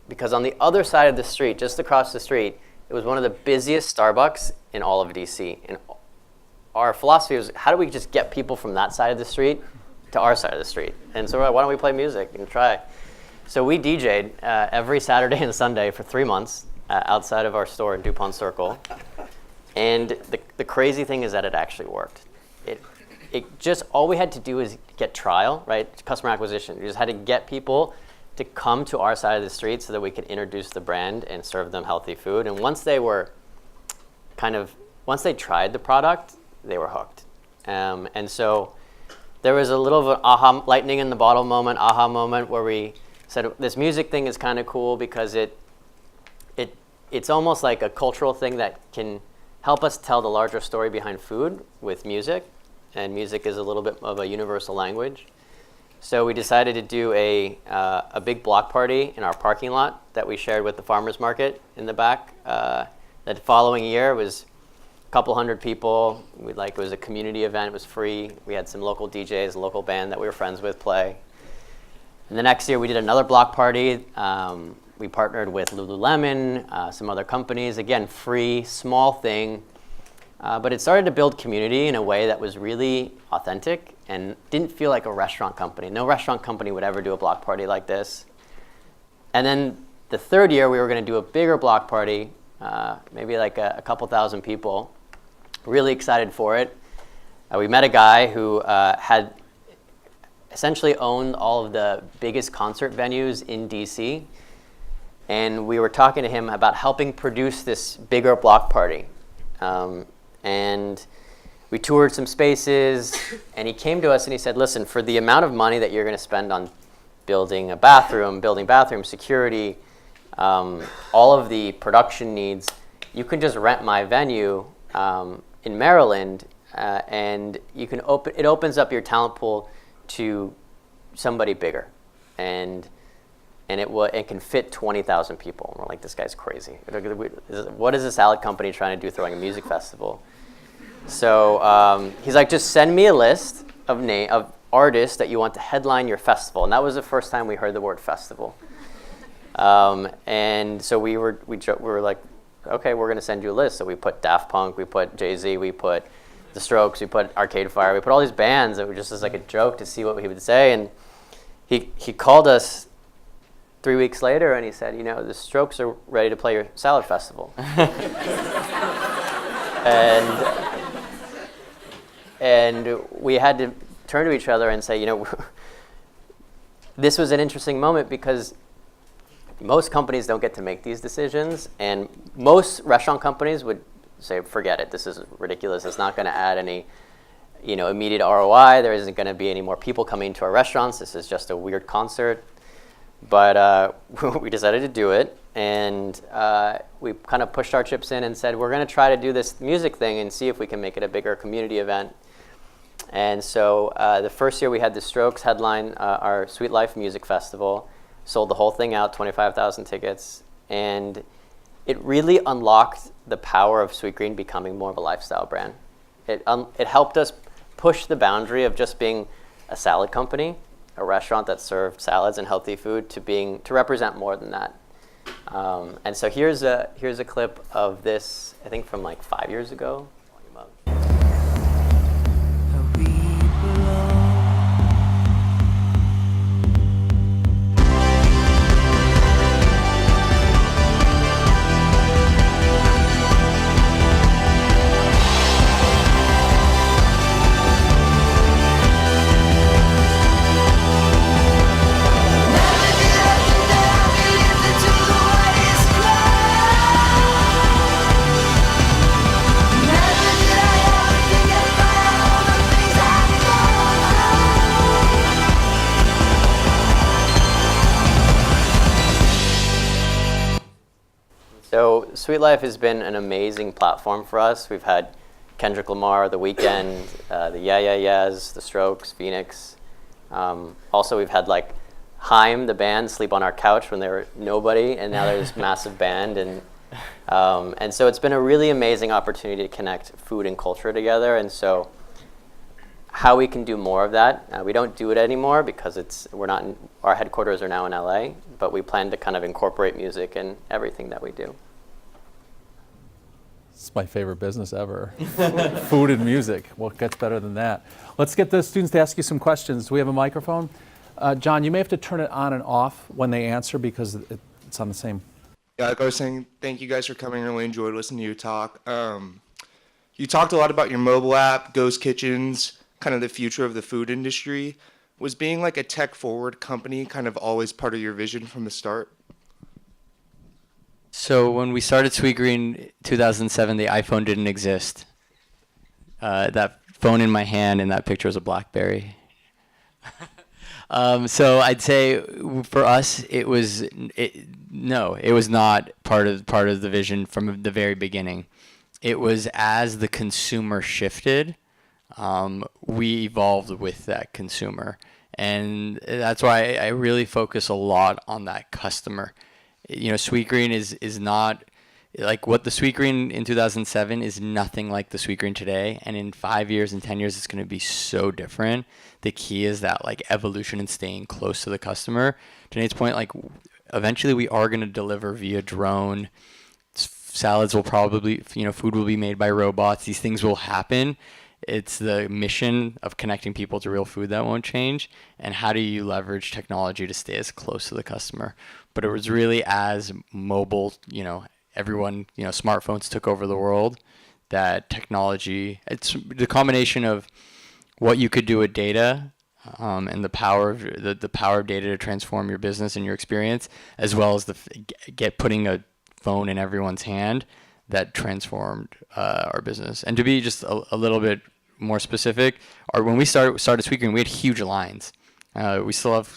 because on the other side of the street, just across the street, it was one of the busiest Starbucks in all of DC. And our philosophy was, how do we just get people from that side of the street to our side of the street? And so why don't we play music and try? So we DJ'd every Saturday and Sunday for 3 months outside of our store in DuPont Circle. And the crazy thing is that it actually worked. It just, all we had to do is get trial, right? Customer acquisition. We just had to get people to come to our side of the street so that we could introduce the brand and serve them healthy food. And once they tried the product, they were hooked. And so there was a little of an lightning in the bottle moment, aha moment, where we said, this music thing is kind of cool because it's almost like a cultural thing that can help us tell the larger story behind food with music. And music is a little bit of a universal language. So we decided to do a big block party in our parking lot that we shared with the farmers market in the back. The following year was a couple hundred people. It was a community event. It was free. We had some local DJs, a local band that we were friends with play. And the next year we did another block party. We partnered with Lululemon, some other companies. Again, free, small thing. But it started to build community in a way that was really authentic and didn't feel like a restaurant company. No restaurant company would ever do a block party like this. And then the third year, we were going to do a bigger block party, maybe like a couple thousand people. Really excited for it. We met a guy who had essentially owned all of the biggest concert venues in DC. And we were talking to him about helping produce this bigger block party. And we toured some spaces, and he came to us and he said, listen, for the amount of money that you're going to spend on building bathroom security, all of the production needs, you can just rent my venue in Maryland, and it opens up your talent pool to somebody bigger. And it can fit 20,000 people. And we're like, this guy's crazy. What is a salad company trying to do throwing a music festival? So he's like, just send me a list of artists that you want to headline your festival. And that was the first time we heard the word festival. And so we were like, okay, we're going to send you a list. So we put Daft Punk, we put Jay-Z, we put The Strokes, we put Arcade Fire, we put all these bands that were just as like a joke to see what he would say. And he called us 3 weeks later, and he said, the Strokes are ready to play your salad festival. and we had to turn to each other and say, this was an interesting moment because most companies don't get to make these decisions, and most restaurant companies would say, forget it, this is ridiculous, it's not going to add any immediate ROI, there isn't going to be any more people coming to our restaurants, this is just a weird concert. But we decided to do it, and we kind of pushed our chips in and said, we're going to try to do this music thing and see if we can make it a bigger community event. And so the first year we had the Strokes headline our Sweet Life Music Festival, sold the whole thing out, 25,000 tickets, and it really unlocked the power of Sweetgreen becoming more of a lifestyle brand. It helped us push the boundary of just being a salad company, a restaurant that served salads and healthy food, to represent more than that. And so here's a clip of this, I think from like 5 years ago. So Sweet Life has been an amazing platform for us. We've had Kendrick Lamar, The Weeknd, the Yeah Yeah Yeahs, The Strokes, Phoenix. Also, we've had like Haim, the band, sleep on our couch when they were nobody, and now they're this massive band. And so it's been a really amazing opportunity to connect food and culture together. And so how we can do more of that, we don't do it anymore because our headquarters are now in LA, but we plan to kind of incorporate music in everything that we do. It's my favorite business ever. Food and music. What gets better than that? Let's get the students to ask you some questions. Do we have a microphone? John, you may have to turn it on and off when they answer because it's on the same. Yeah, like I was saying, thank you guys for coming. I really enjoyed listening to you talk. You talked a lot about your mobile app, ghost kitchens, kind of the future of the food industry. Was being like a tech-forward company kind of always part of your vision from the start? So when we started Sweetgreen 2007, the iPhone didn't exist. That phone in my hand in that picture was a BlackBerry. So I'd say for us, it was not part of the vision from the very beginning. It was as the consumer shifted, we evolved with that consumer, and that's why I really focus a lot on that customer. Sweetgreen is not like what the Sweetgreen in 2007 is nothing like the Sweetgreen today, and in 5 years and 10 years it's going to be so different. The key is that like evolution and staying close to the customer. To Nate's point, like eventually we are going to deliver via drone. Salads will probably, food will be made by robots. These things will happen. It's the mission of connecting people to real food that won't change. And how do you leverage technology to stay as close to the customer? But it was really as mobile, everyone, smartphones took over the world, that technology, it's the combination of what you could do with data, and the power of the power of data to transform your business and your experience, as well as putting a phone in everyone's hand, that transformed our business. And to be just a little bit more specific, when we started Sweetgreen, we had huge lines. We still have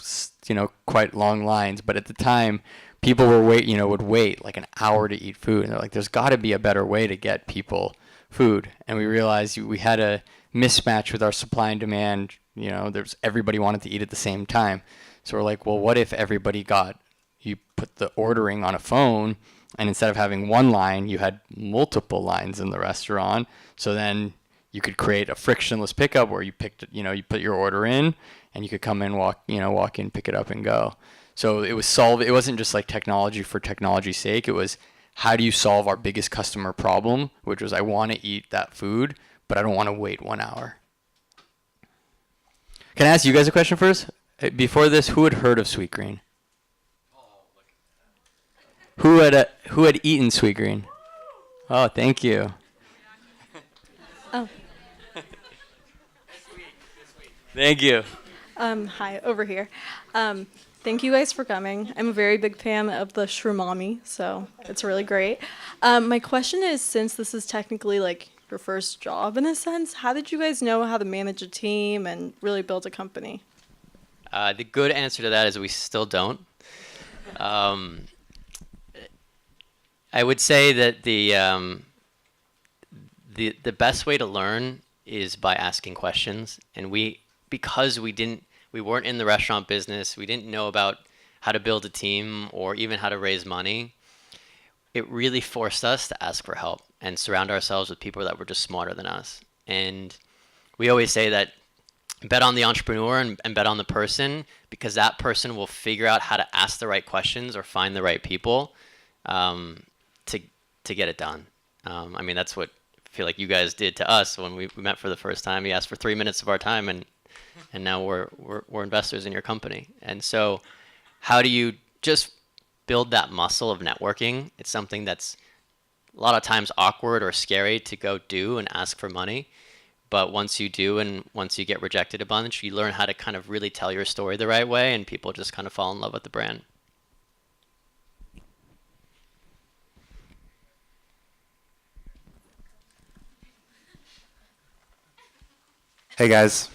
quite long lines, but at the time, people would wait like an hour to eat food, and they're like, "There's got to be a better way to get people food." And we realized we had a mismatch with our supply and demand. Everybody wanted to eat at the same time, so we're like, well, what if you put the ordering on a phone, and instead of having one line, you had multiple lines in the restaurant. So then you could create a frictionless pickup where you put your order in, and you could come in, walk in, pick it up, and go. So it wasn't just like technology for technology's sake. It was, how do you solve our biggest customer problem, which was, I want to eat that food, but I don't want to wait 1 hour. Can I ask you guys a question first? Before this, who had heard of Sweetgreen? Who had eaten Sweetgreen? Oh, thank you. Oh. Thank you. Hi, over here. Thank you guys for coming. I'm a very big fan of the Shroomami, so it's really great. My question is, since this is technically like your first job in a sense, how did you guys know how to manage a team and really build a company? The good answer to that is we still don't. I would say that the best way to learn is by asking questions, and because we weren't in the restaurant business, we didn't know about how to build a team or even how to raise money. It really forced us to ask for help and surround ourselves with people that were just smarter than us. And we always say that bet on the entrepreneur and bet on the person, because that person will figure out how to ask the right questions or find the right people to get it done. That's what I feel like you guys did to us when we met for the first time. You asked for 3 minutes of our time, and now we're investors in your company. And so how do you just build that muscle of networking? It's something that's a lot of times awkward or scary to go do and ask for money. But once you do, and once you get rejected a bunch, you learn how to kind of really tell your story the right way, and people just kind of fall in love with the brand. Hey guys.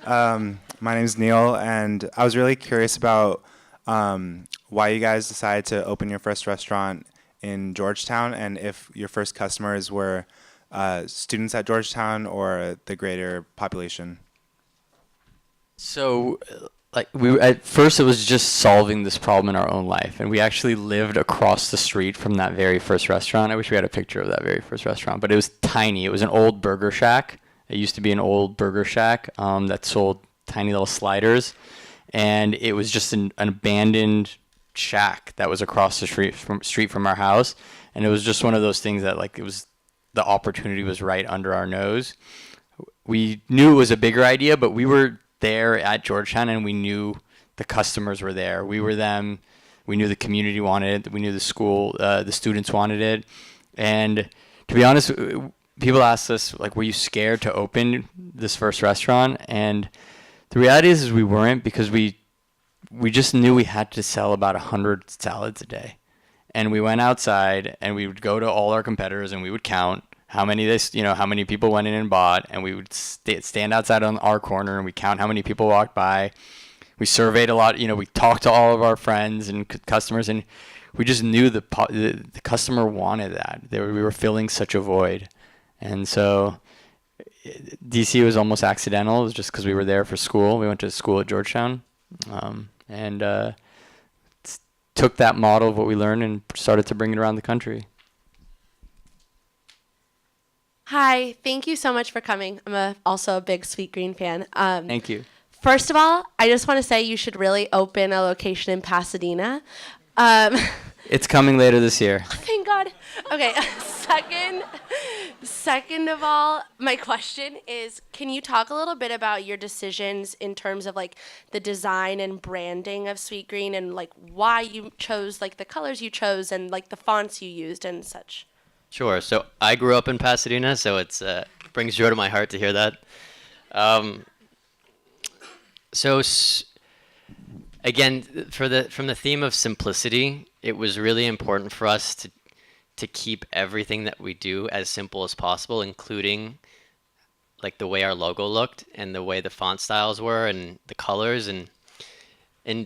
My name's Neil, and I was really curious about why you guys decided to open your first restaurant in Georgetown, and if your first customers were students at Georgetown or the greater population. So, at first it was just solving this problem in our own life, and we actually lived across the street from that very first restaurant. I wish we had a picture of that very first restaurant, but it was tiny. It was an old burger shack. It used to be an old burger shack that sold tiny little sliders, and it was just an abandoned shack that was across the street from our house. And it was just one of those things that the opportunity was right under our nose. We knew it was a bigger idea, but we were there at Georgetown, and we knew the customers were there. We were them. We knew the community wanted it. We knew the school, the students wanted it. And to be honest, people asked us, were you scared to open this first restaurant? And The reality is we weren't, because we just knew we had to sell about 100 salads a day. And we went outside and we would go to all our competitors and we would count how many how many people went in and bought, and we would stand outside on our corner and we count how many people walked by. We surveyed a lot, we talked to all of our friends and customers, and we just knew the customer wanted that. We were filling such a void. And so DC was almost accidental. It was just because we were there for school. We went to school at Georgetown, and took that model of what we learned and started to bring it around the country. Hi, thank you so much for coming. I'm also a big Sweetgreen fan. Thank you. First of all, I just want to say you should really open a location in Pasadena. It's coming later this year. Thank God. Okay, second of all, my question is, can you talk a little bit about your decisions in terms of like the design and branding of Sweetgreen, and like why you chose like the colors you chose and like the fonts you used and such? Sure. So I grew up in Pasadena, so it brings joy to my heart to hear that. Again, from the theme of simplicity, it was really important for us to keep everything that we do as simple as possible, including like the way our logo looked and the way the font styles were and the colors. And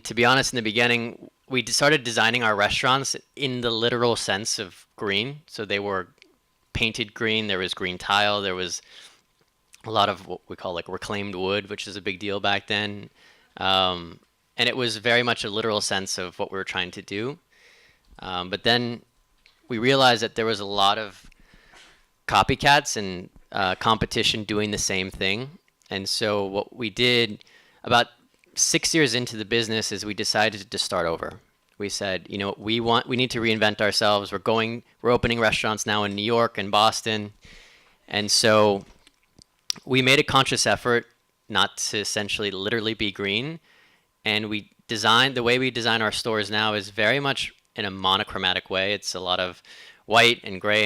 to be honest, in the beginning, we started designing our restaurants in the literal sense of green. So they were painted green. There was green tile. There was a lot of what we call like reclaimed wood, which is a big deal back then. And it was very much a literal sense of what we were trying to do. But then we realized that there was a lot of copycats and competition doing the same thing. And so what we did about 6 years into the business is we decided to start over. We said, we need to reinvent ourselves. We're opening restaurants now in New York and Boston. And so we made a conscious effort not to essentially literally be green. And the way we design our stores now is very much in a monochromatic way. It's a lot of white and gray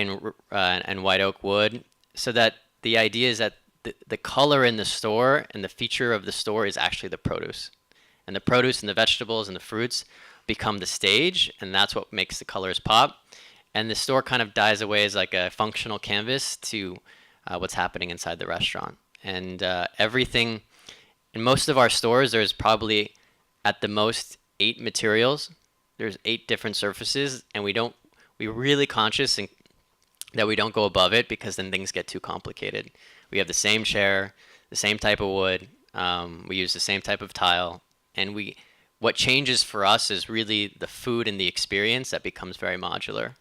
and white oak wood, so that the idea is that the color in the store and the feature of the store is actually the produce. And the produce and the vegetables and the fruits become the stage, and that's what makes the colors pop. And the store kind of dies away as like a functional canvas to what's happening inside the restaurant. And everything, in most of our stores, there's probably at the most 8 materials. There's 8 different surfaces, and we're really conscious that we don't go above it, because then things get too complicated. We have the same chair, the same type of wood, we use the same type of tile, and what changes for us is really the food and the experience that becomes very modular.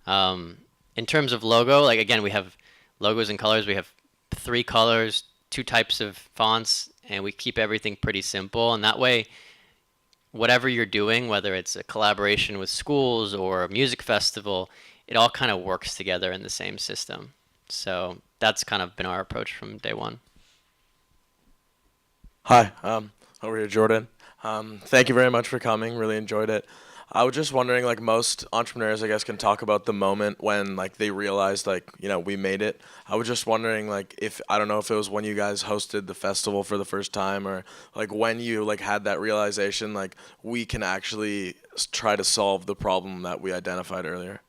In terms of logo, like again, we have logos and colors. We have 3 colors, 2 types of fonts, and we keep everything pretty simple. And that way, whatever you're doing, whether it's a collaboration with schools or a music festival, it all kind of works together in the same system. So that's kind of been our approach from day one. Hi, over here, Jordan. Thank you very much for coming. Really enjoyed it. I was just wondering, like most entrepreneurs, I guess, can talk about the moment when like they realized like, we made it. I was just wondering like I don't know if it was when you guys hosted the festival for the first time, or like when you like had that realization, like we can actually try to solve the problem that we identified earlier.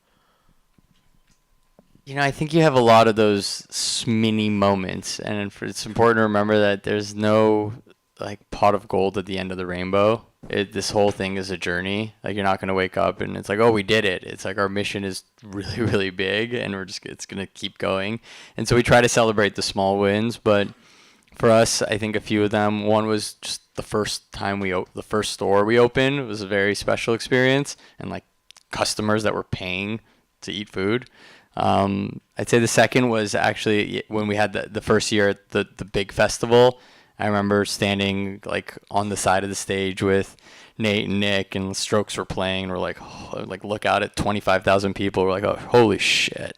I think you have a lot of those mini moments, and it's important to remember that there's no like pot of gold at the end of the rainbow. This whole thing is a journey. Like you're not going to wake up and it's like, oh, we did it. It's like our mission is really, really big, and it's going to keep going. And so we try to celebrate the small wins. But for us, I think a few of them. One was just the first store we opened. It was a very special experience, and like customers that were paying to eat food. I'd say the second was actually when we had the first year at the big festival. I remember standing like on the side of the stage with Nate and Nick, and Strokes were playing, and we're like, look out at 25,000 people. We're like, oh, holy shit.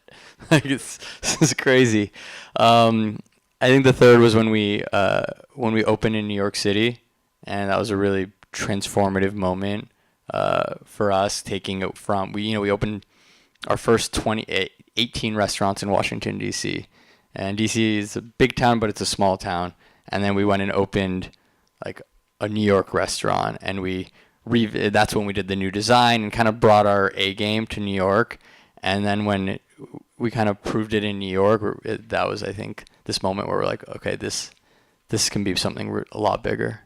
Like this is crazy. I think the third was when we opened in New York City, and that was a really transformative moment for us, taking it from, we opened our first 18 restaurants in Washington, D.C. And D.C. is a big town, but it's a small town. And then we went and opened like a New York restaurant, and that's when we did the new design and kind of brought our A game to New York. And then when we kind of proved it in New York, that was, I think, this moment where we're like, okay, this can be something a lot bigger.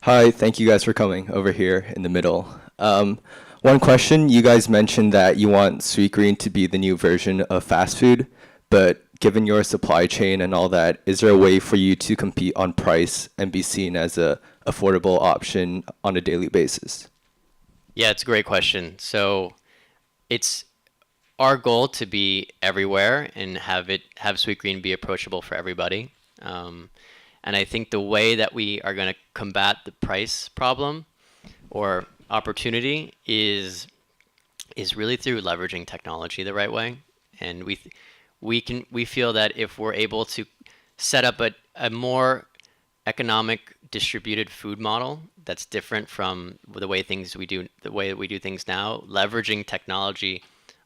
Hi, thank you guys for coming over here in the middle. One question, you guys mentioned that you want Sweetgreen to be the new version of fast food, but given your supply chain and all that, is there a way for you to compete on price and be seen as a affordable option on a daily basis? Yeah, it's a great question. So it's our goal to be everywhere and have Sweetgreen be approachable for everybody. And I think the way that we are going to combat the price problem or opportunity is really through leveraging technology the right way. And we feel that if we're able to set up a more economic distributed food model that's different from the way we do things now, leveraging technology,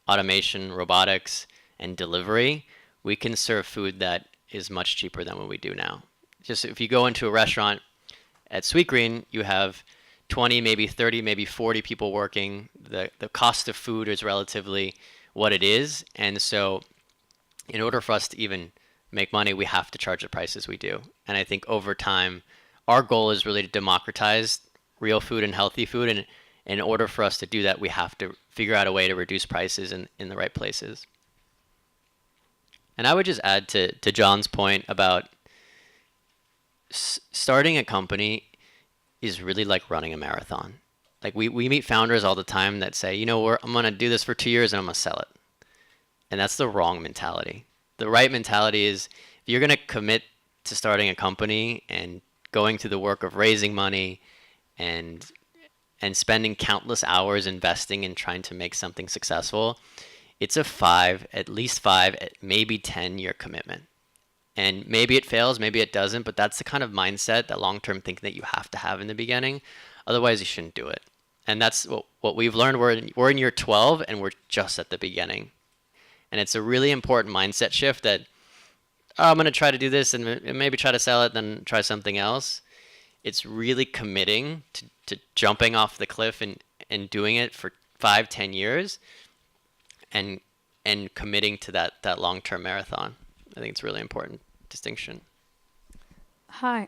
automation, robotics, and delivery, we can serve food that is much cheaper than what we do now. Just if you go into a restaurant at Sweetgreen, you have 20, maybe 30, maybe 40 people working. The cost of food is relatively what it is. And so in order for us to even make money, we have to charge the prices we do. And I think over time, our goal is really to democratize real food and healthy food. And in order for us to do that, we have to figure out a way to reduce prices in the right places. And I would just add to John's point about starting a company is really like running a marathon. Like we meet founders all the time that say, I'm going to do this for 2 years and I'm going to sell it. And that's the wrong mentality. The right mentality is if you're going to commit to starting a company and going through the work of raising money and spending countless hours investing in trying to make something successful, it's at least 5, maybe 10-year commitment. And maybe it fails, maybe it doesn't, but that's the kind of mindset, that long-term thinking that you have to have in the beginning. Otherwise, you shouldn't do it. And that's what we've learned. We're in year 12, and we're just at the beginning. And it's a really important mindset shift that, I'm going to try to do this and maybe try to sell it, then try something else. It's really committing to jumping off the cliff and doing it for 5-10 years and committing to that long-term marathon. I think it's a really important distinction. Hi.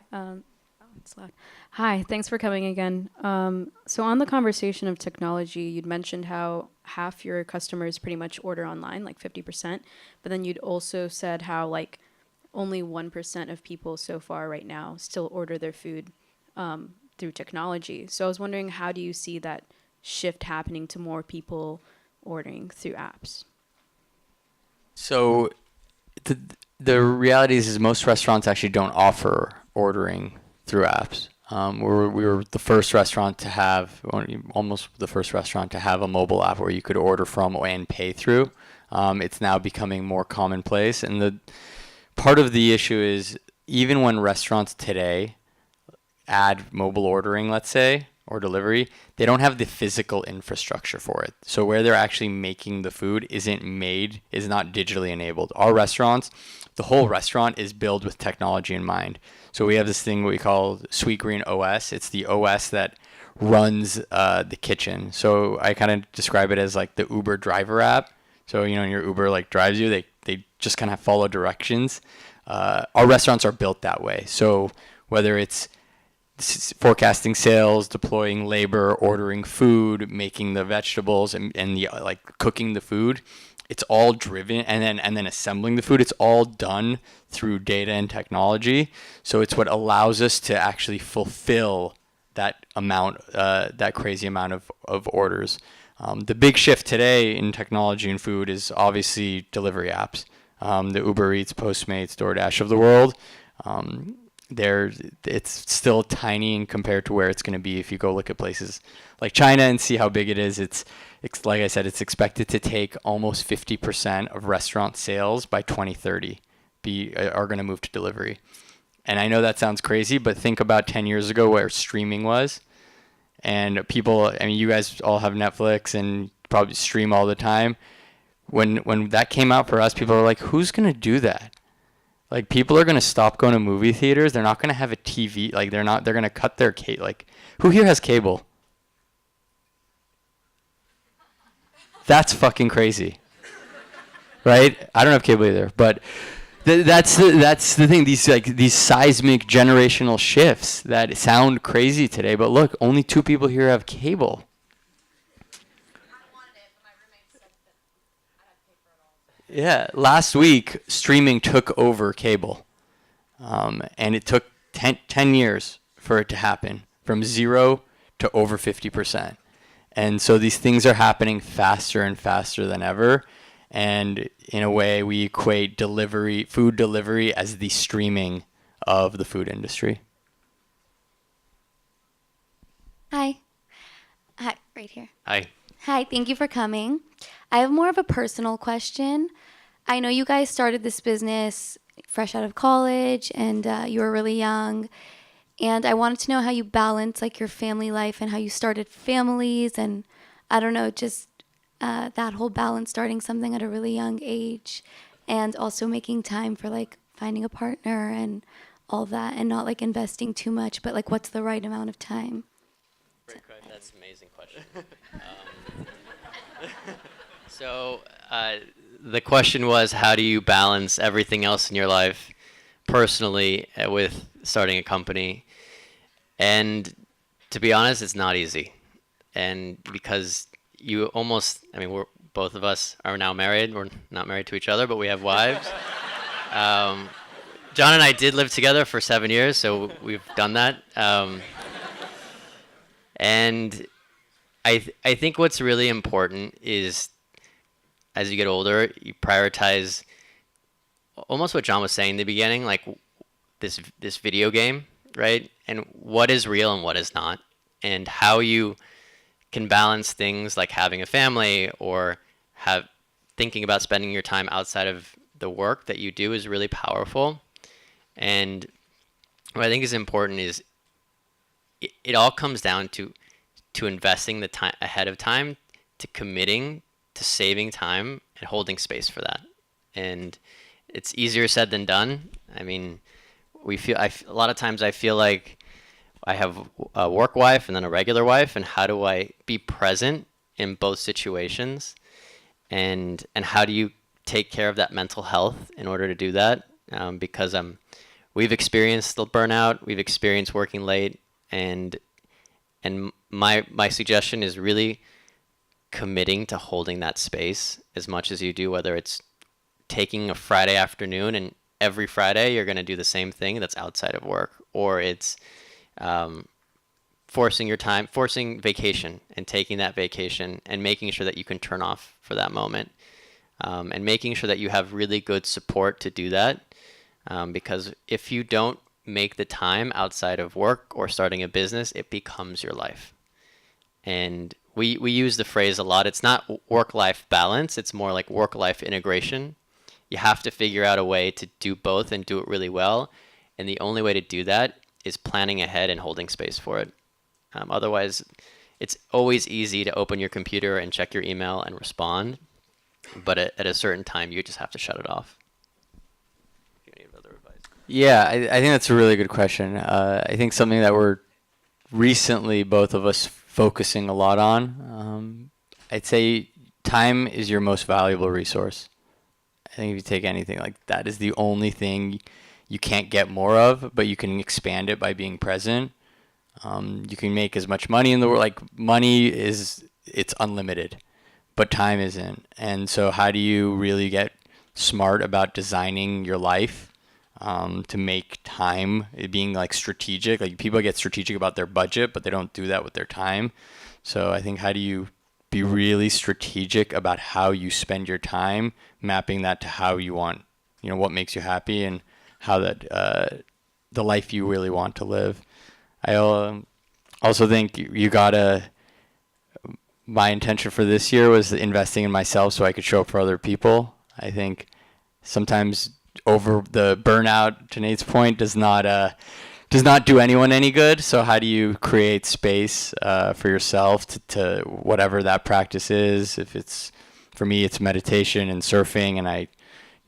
It's loud. Hi, thanks for coming again. So on the conversation of technology, you'd mentioned how half your customers pretty much order online, like 50%, but then you'd also said how like only 1% of people so far right now still order their food through technology. So I was wondering, how do you see that shift happening to more people ordering through apps? So the reality is most restaurants actually don't offer ordering through apps. We were the first restaurant to have, almost the first restaurant to have a mobile app where you could order from and pay through. It's now becoming more commonplace. And the part of the issue is even when restaurants today add mobile ordering, let's say, or delivery, they don't have the physical infrastructure for it. So where they're actually making the food is not digitally enabled. Our restaurants, the whole restaurant is built with technology in mind. So we have this thing we call Sweetgreen OS. It's the OS that runs the kitchen. So I kind of describe it as like the Uber driver app. So, your Uber like drives you, they just kind of follow directions. Our restaurants are built that way. So whether it's forecasting sales, deploying labor, ordering food, making the vegetables, and cooking the food, it's all driven, and then assembling the food, it's all done through data and technology. So it's what allows us to actually fulfill that crazy amount of orders. The big shift today in technology and food is obviously delivery apps. The Uber Eats, Postmates, DoorDash of the world. It's still tiny in compared to where it's going to be if you go look at places like China and see how big it is. It's like I said, it's expected to take almost 50% of restaurant sales by 2030 are going to move to delivery. And I know that sounds crazy, but think about 10 years ago where streaming was. And people, you guys all have Netflix and probably stream all the time. When that came out for us, people were like, who's going to do that? Like, people are going to stop going to movie theaters. They're not going to have a TV. Like, they're going to cut their cable. Like, who here has cable? That's fucking crazy. Right? I don't have cable either. But that's the thing. These seismic generational shifts that sound crazy today. But look, only 2 people here have cable. Yeah, last week, streaming took over cable. And it took 10 years for it to happen, from 0 to over 50%. And so these things are happening faster and faster than ever. And in a way, we equate food delivery as the streaming of the food industry. Hi, right here. Hi. Hi, thank you for coming. I have more of a personal question. I know you guys started this business fresh out of college, and you were really young. And I wanted to know how you balance like your family life and how you started families, and I don't know, just that whole balance, starting something at a really young age, and also making time for like finding a partner and all that, and not like investing too much, but like what's the right amount of time? That's an amazing question. So the question was, how do you balance everything else in your life personally with starting a company? And to be honest, it's not easy. And because both of us are now married. We're not married to each other, but we have wives. John and I did live together for 7 years, so we've done that. And I think what's really important is, as you get older, you prioritize almost what John was saying in the beginning, like this video game, right? And what is real and what is not, and how you can balance things like having a family or thinking about spending your time outside of the work that you do is really powerful. And what I think is important is it all comes down to investing the time ahead of time, to committing to saving time and holding space for that. And it's easier said than done. I mean, a lot of times I feel like I have a work wife and then a regular wife, and how do I be present in both situations? And how do you take care of that mental health in order to do that? Because we've experienced the burnout, we've experienced working late, and my suggestion is really committing to holding that space as much as you do, whether it's taking a Friday afternoon and every Friday you're going to do the same thing that's outside of work, or it's forcing vacation and taking that vacation and making sure that you can turn off for that moment, and making sure that you have really good support to do that, because if you don't make the time outside of work or starting a business, it becomes your life. And we use the phrase a lot. It's not work-life balance. It's more like work-life integration. You have to figure out a way to do both and do it really well. And the only way to do that is planning ahead and holding space for it. Otherwise, it's always easy to open your computer and check your email and respond. But at a certain time, you just have to shut it off. Yeah, I think that's a really good question. I think something that we're recently, both of us, focusing a lot on. I'd say time is your most valuable resource. I think if you take anything, like, that is the only thing you can't get more of, but you can expand it by being present. You can make as much money in the world. Like, money it's unlimited, but time isn't. And so how do you really get smart about designing your life to make time being like strategic? Like, people get strategic about their budget, but they don't do that with their time. So I think, how do you be really strategic about how you spend your time, mapping that to how you want, what makes you happy and how that the life you really want to live. I also think my intention for this year was investing in myself so I could show up for other people. I think sometimes over the burnout, to Nate's point, does not do anyone any good. So how do you create space for yourself to whatever that practice is? If it's, for me, it's meditation and surfing, and I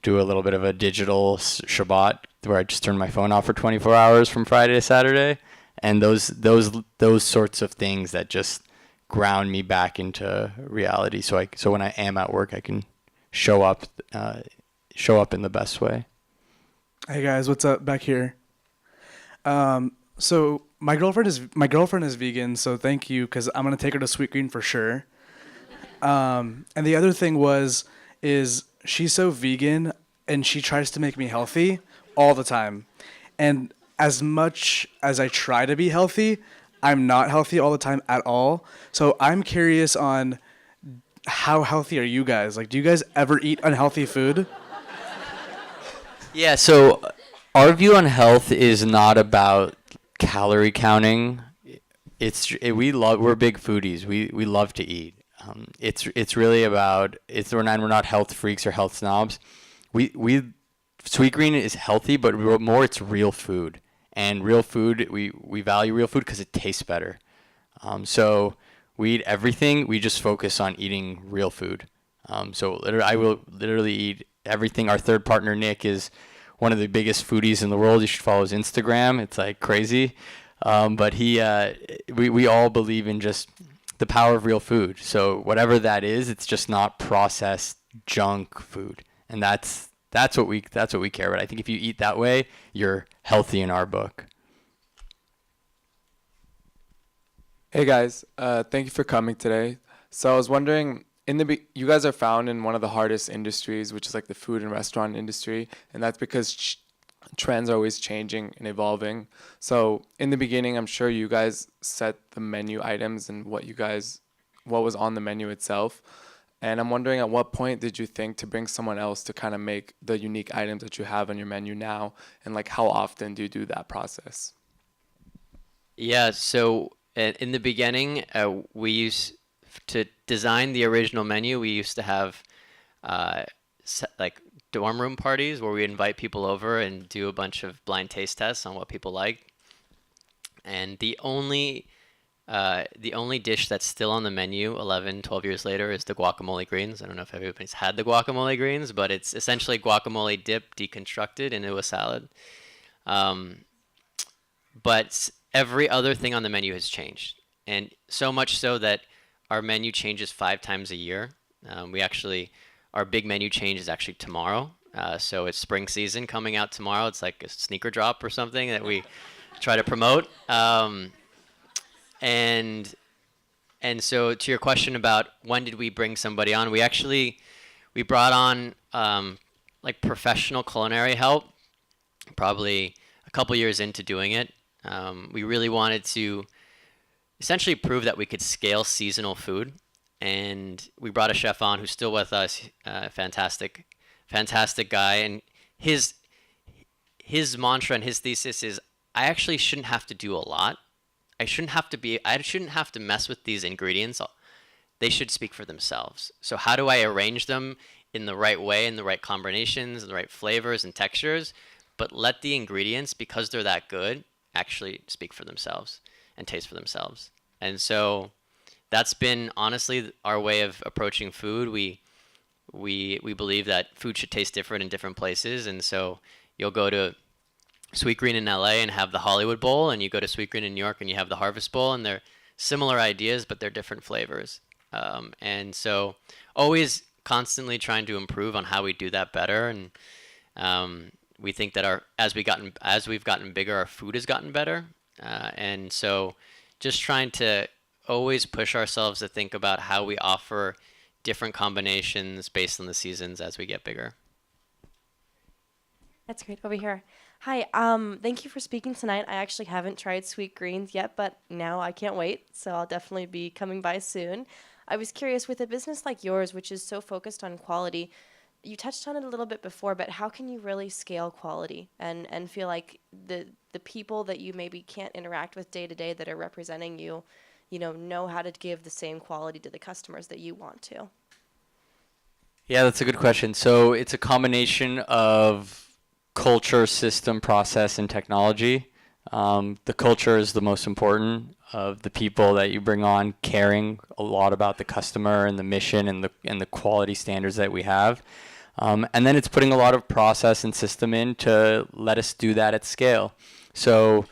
do a little bit of a digital Shabbat where I just turn my phone off for 24 hours from Friday to Saturday, and those sorts of things that just ground me back into reality. So when I am at work, I can show up in the best way. Hey guys, what's up back here? So my girlfriend is vegan, so thank you, because I'm gonna take her to Sweetgreen for sure. And the other thing is she's so vegan and she tries to make me healthy all the time. And as much as I try to be healthy, I'm not healthy all the time at all. So I'm curious on how healthy are you guys? Like, do you guys ever eat unhealthy food? Yeah, so our view on health is not about calorie counting. We're big foodies. We love to eat. It's really about we're not health freaks or health snobs. Sweetgreen is healthy, but it's real food. And real food, we value real food because it tastes better. So we eat everything. We just focus on eating real food. So I will literally eat everything. Our third partner, Nick, is one of the biggest foodies in the world. You should follow his Instagram. It's like crazy. But we all believe in just the power of real food. So whatever that is, it's just not processed junk food. And that's what we care about. I think if you eat that way, you're healthy in our book. Hey guys, thank you for coming today. So I was wondering, you guys are found in one of the hardest industries, which is like the food and restaurant industry, and that's because trends are always changing and evolving. So in the beginning, I'm sure you guys set the menu items and what was on the menu itself. And I'm wondering, at what point did you think to bring someone else to kind of make the unique items that you have on your menu now? And like, how often do you do that process? Yeah, so in the beginning, we used to design the original menu. We used to have like dorm room parties where we invite people over and do a bunch of blind taste tests on what people like. And the only dish that's still on the menu 11, 12 years later is the guacamole greens. I don't know if everybody's had the guacamole greens, but it's essentially guacamole dip deconstructed into a salad. But every other thing on the menu has changed. And so much so that our menu changes 5 times a year. Our big menu change is actually tomorrow. So it's spring season coming out tomorrow. It's like a sneaker drop or something that we try to promote. And so to your question about when did we bring somebody on, we brought on like professional culinary help probably a couple years into doing it. We really wanted to essentially prove that we could scale seasonal food. And we brought a chef on who's still with us, fantastic guy. And his mantra and his thesis is, I actually shouldn't have to do a lot. I shouldn't have to mess with these ingredients. They should speak for themselves. So how do I arrange them in the right way, in the right combinations, in the right flavors and textures, but let the ingredients, because they're that good, actually speak for themselves and taste for themselves. And so that's been honestly our way of approaching food. We believe that food should taste different in different places, and so you'll go to Sweetgreen in LA and have the Hollywood Bowl, and you go to Sweetgreen in New York and you have the Harvest Bowl, and they're similar ideas, but they're different flavors. And so always constantly trying to improve on how we do that better. And we think that as we've gotten bigger, our food has gotten better. And so just trying to always push ourselves to think about how we offer different combinations based on the seasons as we get bigger. That's great. Over here. Hi, thank you for speaking tonight. I actually haven't tried Sweetgreens yet, but now I can't wait, so I'll definitely be coming by soon. I was curious, with a business like yours, which is so focused on quality, you touched on it a little bit before, but how can you really scale quality and feel like the people that you maybe can't interact with day to day that are representing you, know how to give the same quality to the customers that you want to? Yeah, that's a good question. So it's a combination of culture, system, process, and technology. The culture is the most important, of the people that you bring on caring a lot about the customer and the mission and the quality standards that we have. And then it's putting a lot of process and system in to let us do that at scale. So,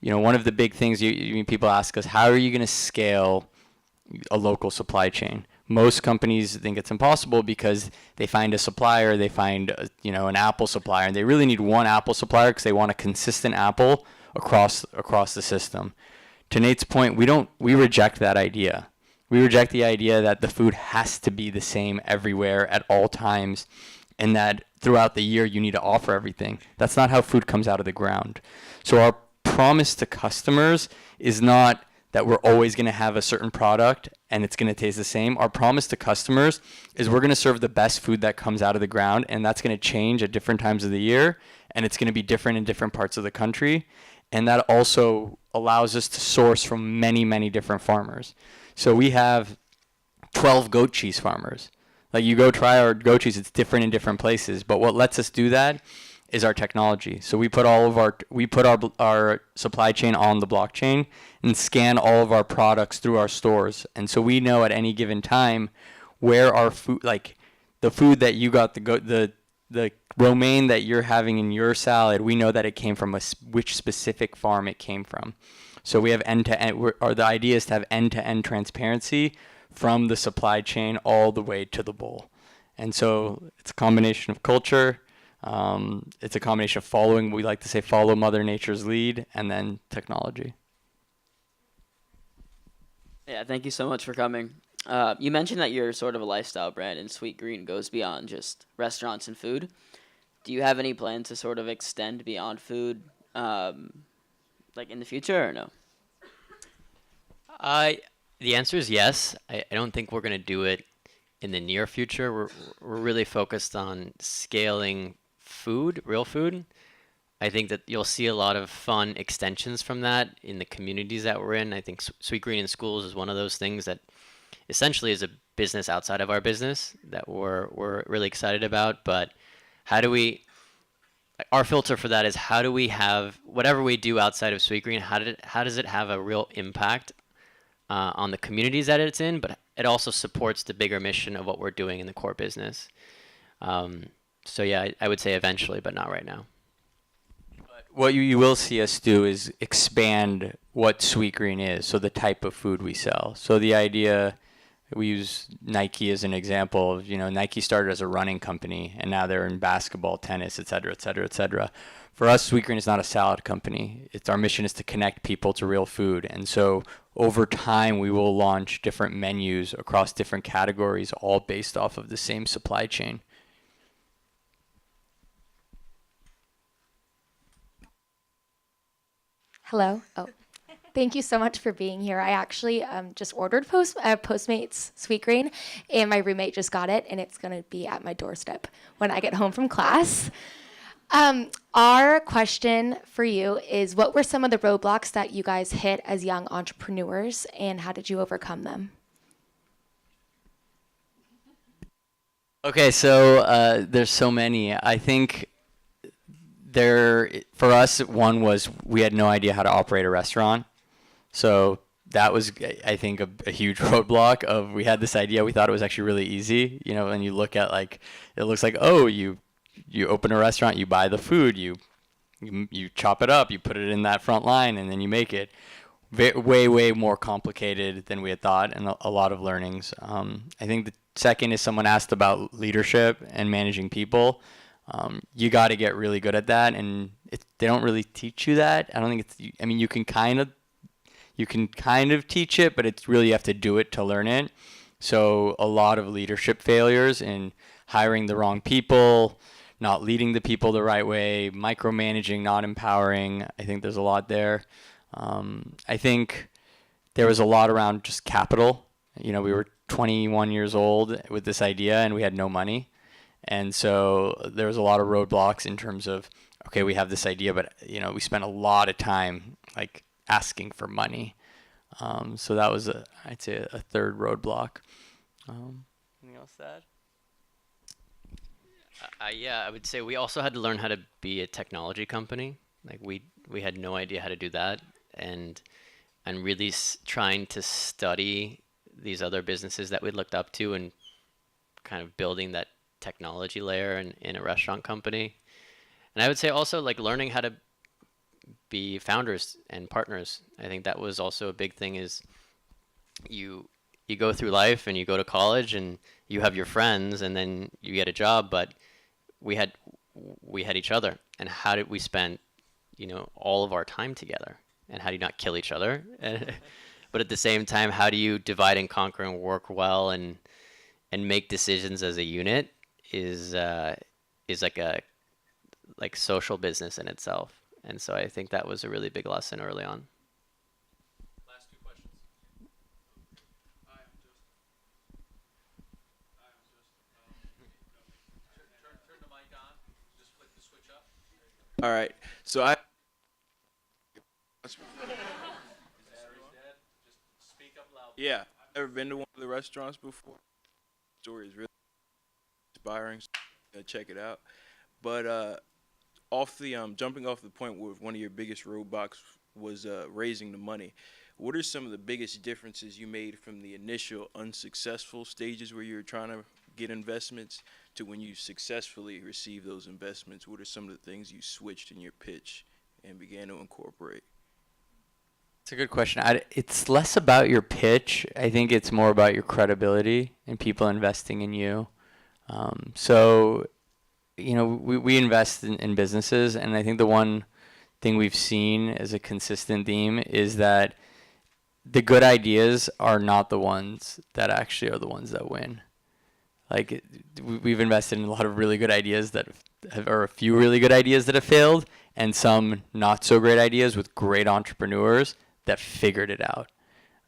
one of the big things people ask us, how are you going to scale a local supply chain? Most companies think it's impossible because they find a supplier, they find an apple supplier, and they really need one apple supplier because they want a consistent apple across the system. To Nate's point, we reject that idea. We reject the idea that the food has to be the same everywhere at all times, and that throughout the year you need to offer everything. That's not how food comes out of the ground. So our promise to customers is not that we're always going to have a certain product and it's going to taste the same. Our promise to customers is we're going to serve the best food that comes out of the ground, and that's going to change at different times of the year, and it's going to be different in different parts of the country. And that also allows us to source from many, many different farmers. So we have 12 goat cheese farmers. Like, you go try our goat cheese, it's different in different places. But what lets us do that is our technology. So we put our supply chain on the blockchain and scan all of our products through our stores. And so we know at any given time where our food, like the food that you got, the romaine that you're having in your salad, we know that it came from which specific farm it came from. So we have end-to-end, or the idea is to have end-to-end transparency from the supply chain all the way to the bowl. And so it's a combination of culture, it's a combination of we like to say follow Mother Nature's lead, and then technology. Yeah, thank you so much for coming. You mentioned that you're sort of a lifestyle brand, and Sweetgreen goes beyond just restaurants and food. Do you have any plan to sort of extend beyond food, like in the future, or no? The answer is yes. I don't think we're going to do it in the near future. We're really focused on scaling food, real food. I think that you'll see a lot of fun extensions from that in the communities that we're in. I think Sweetgreen in schools is one of those things that essentially is a business outside of our business that we're really excited about. But our filter for that is, how do we have whatever we do outside of Sweetgreen, how does it have a real impact on the communities that it's in, but it also supports the bigger mission of what we're doing in the core business. So yeah, I would say eventually, but not right now. What you will see us do is expand what Sweetgreen is, so the type of food we sell. So the idea, we use Nike as an example of, Nike started as a running company, and now they're in basketball, tennis, et cetera, et cetera, et cetera. For us, Sweetgreen is not a salad company. Our mission is to connect people to real food. And so over time, we will launch different menus across different categories, all based off of the same supply chain. Hello. Oh, thank you so much for being here. I actually just ordered Postmates Sweetgreen, and my roommate just got it, and it's going to be at my doorstep when I get home from class. Our question for you is, what were some of the roadblocks that you guys hit as young entrepreneurs, and how did you overcome them? Okay, so there's so many. I think for us, one was we had no idea how to operate a restaurant. So that was, I think, a huge roadblock of, we had this idea, we thought it was actually really easy. And you look at, like, it looks like, oh, you open a restaurant, you buy the food, you chop it up, you put it in that front line, and then you make it. Way more complicated than we had thought, and a lot of learnings. I think the second is, someone asked about leadership and managing people. You got to get really good at that, and they don't really teach you that. I don't think you can kind of teach it, but it's really, you have to do it to learn it. So a lot of leadership failures in hiring the wrong people, not leading the people the right way, micromanaging, not empowering. I think there's a lot there. I think there was a lot around just capital. We were 21 years old with this idea, and we had no money. And so there was a lot of roadblocks in terms of, okay, we have this idea, but we spent a lot of time like asking for money. So that was I'd say a third roadblock. Anything else to add? Yeah, I would say we also had to learn how to be a technology company. Like we had no idea how to do that, and really trying to study these other businesses that we looked up to, and kind of building that technology layer in a restaurant company. And I would say also like learning how to be founders and partners. I think that was also a big thing is you go through life and you go to college and you have your friends and then you get a job, but we had each other. And how did we spend, all of our time together? And how do you not kill each other? But at the same time, how do you divide and conquer and work well and make decisions as a unit is like social business in itself. And so I think that was a really big lesson early on. Last 2 questions. Turn the mic on. Just flick the switch up. All right. So I. Yeah, I've never been to one of the restaurants before. The story is really inspiring. So check it out. But jumping off the point where one of your biggest roadblocks was raising the money. What are some of the biggest differences you made from the initial unsuccessful stages where you were trying to get investments to when you successfully received those investments? What are some of the things you switched in your pitch and began to incorporate? It's a good question. It's less about your pitch. I think it's more about your credibility and people investing in you. We invest in businesses, and I think the one thing we've seen as a consistent theme is that the good ideas are not the ones that actually are the ones that win. Like, we've invested in a lot of really good ideas or a few really good ideas that have failed, and some not so great ideas with great entrepreneurs that figured it out.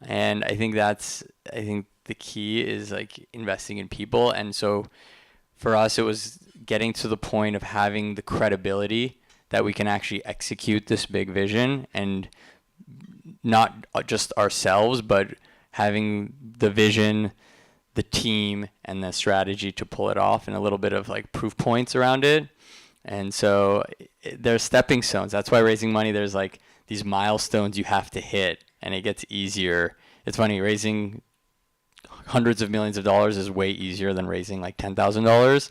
And I think the key is like investing in people. And so for us, it was getting to the point of having the credibility that we can actually execute this big vision, and not just ourselves, but having the vision, the team, and the strategy to pull it off, and a little bit of like proof points around it. And so there's stepping stones. That's why raising money, there's like these milestones you have to hit, and it gets easier. It's funny, raising hundreds of millions of dollars is way easier than raising like $10,000,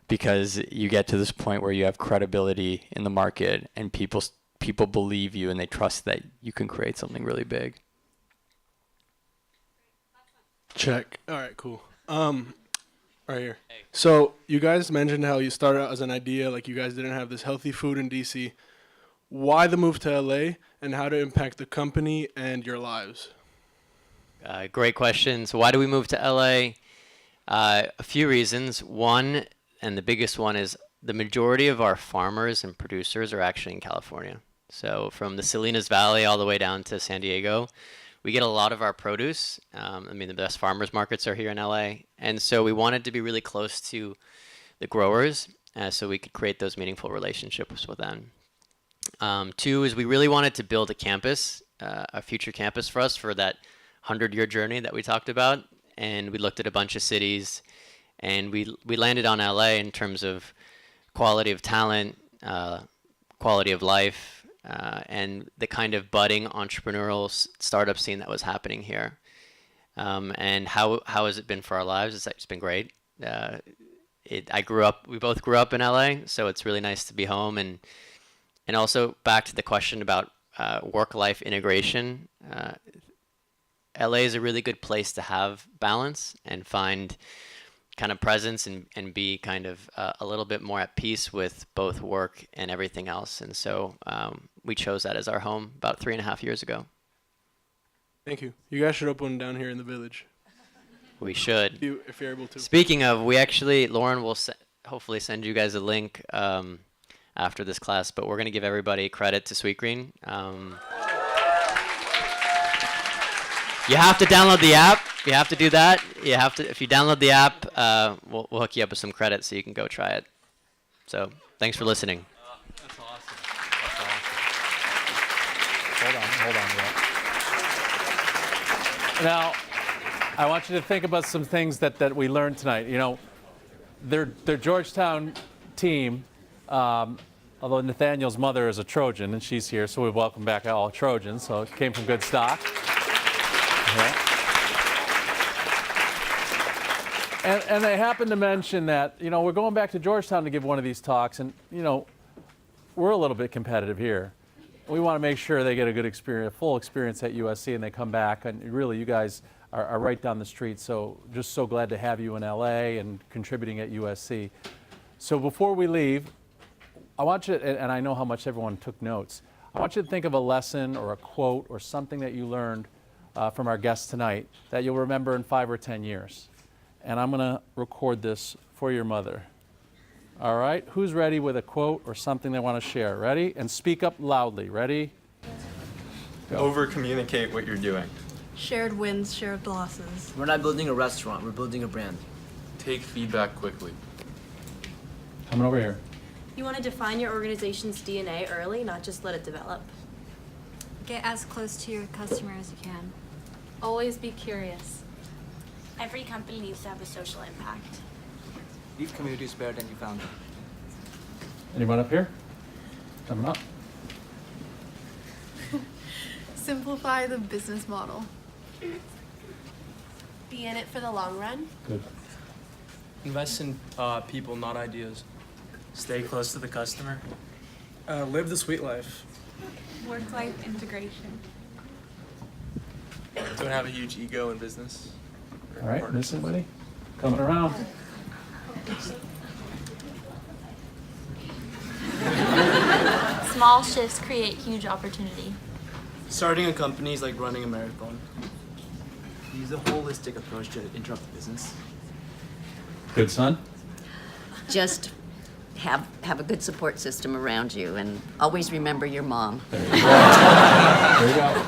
because you get to this point where you have credibility in the market and people believe you and they trust that you can create something really big. Check. All right, cool. Right here. So you guys mentioned how you started out as an idea, like you guys didn't have this healthy food in DC. Why the move to LA, and how to impact the company and your lives? Great question. So why do we move to LA? A few reasons. One, and the biggest one, is the majority of our farmers and producers are actually in California. So from the Salinas Valley all the way down to San Diego, we get a lot of our produce. The best farmers markets are here in LA. And so we wanted to be really close to the growers so we could create those meaningful relationships with them. 2 is we really wanted to build a campus, a future campus for us for that 100-year journey that we talked about. And we looked at a bunch of cities, and we landed on LA in terms of quality of talent, quality of life, and the kind of budding entrepreneurial startup scene that was happening here. And how has it been for our lives? It's been great. We both grew up in LA, so it's really nice to be home. And also back to the question about work-life integration, LA is a really good place to have balance and find kind of presence and be kind of a little bit more at peace with both work and everything else. And so we chose that as our home about 3.5 years ago. Thank you. You guys should open one down here in the village. We should. If you're able to. Speaking of, Lauren will hopefully send you guys a link after this class, but we're going to give everybody credit to Sweetgreen. You have to download the app. You have to do that. If you download the app, we'll hook you up with some credit so you can go try it. So thanks for listening. That's awesome. Hold on. Now, I want you to think about some things that we learned tonight. Their Georgetown team, although Nathaniel's mother is a Trojan, and she's here, so we welcome back all Trojans, so it came from good stock. Yeah. And they happen to mention that, we're going back to Georgetown to give one of these talks, and, we're a little bit competitive here. We want to make sure they get a good experience, a full experience at USC, and they come back. And really, you guys are right down the street, so just so glad to have you in LA and contributing at USC. So before we leave, I want you, and I know how much everyone took notes, I want you to think of a lesson or a quote or something that you learned from our guests tonight that you'll remember in 5 or 10 years. And I'm going to record this for your mother. All right? Who's ready with a quote or something they want to share? Ready? And speak up loudly. Ready? Go. Over-communicate what you're doing. Shared wins, shared losses. We're not building a restaurant, we're building a brand. Take feedback quickly. Coming over here. You want to define your organization's DNA early, not just let it develop. Get as close to your customer as you can. Always be curious. Every company needs to have a social impact. Leave communities better than you found them. Anyone up here? Coming up. Simplify the business model. Be in it for the long run. Good. Invest in people, not ideas. Stay close to the customer. Live the sweet life. Work-life integration. Don't have a huge ego in business. All right, miss somebody? Coming around. Small shifts create huge opportunity. Starting a company is like running a marathon. Use a holistic approach to interrupt the business. Good son. Just have a good support system around you, and always remember your mom. There you go. There you go.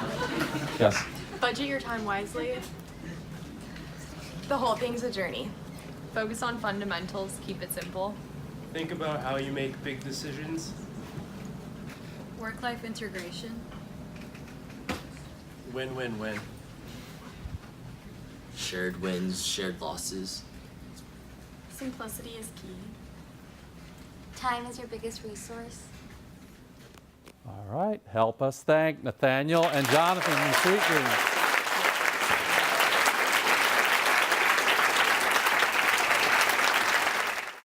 Yes. Budget your time wisely. The whole thing's a journey. Focus on fundamentals, keep it simple. Think about how you make big decisions. Work-life integration. Win-win-win. Shared wins, shared losses. Simplicity is key. Time is your biggest resource. All right. Help us thank Nathaniel and Jonathan from Sweetgreen.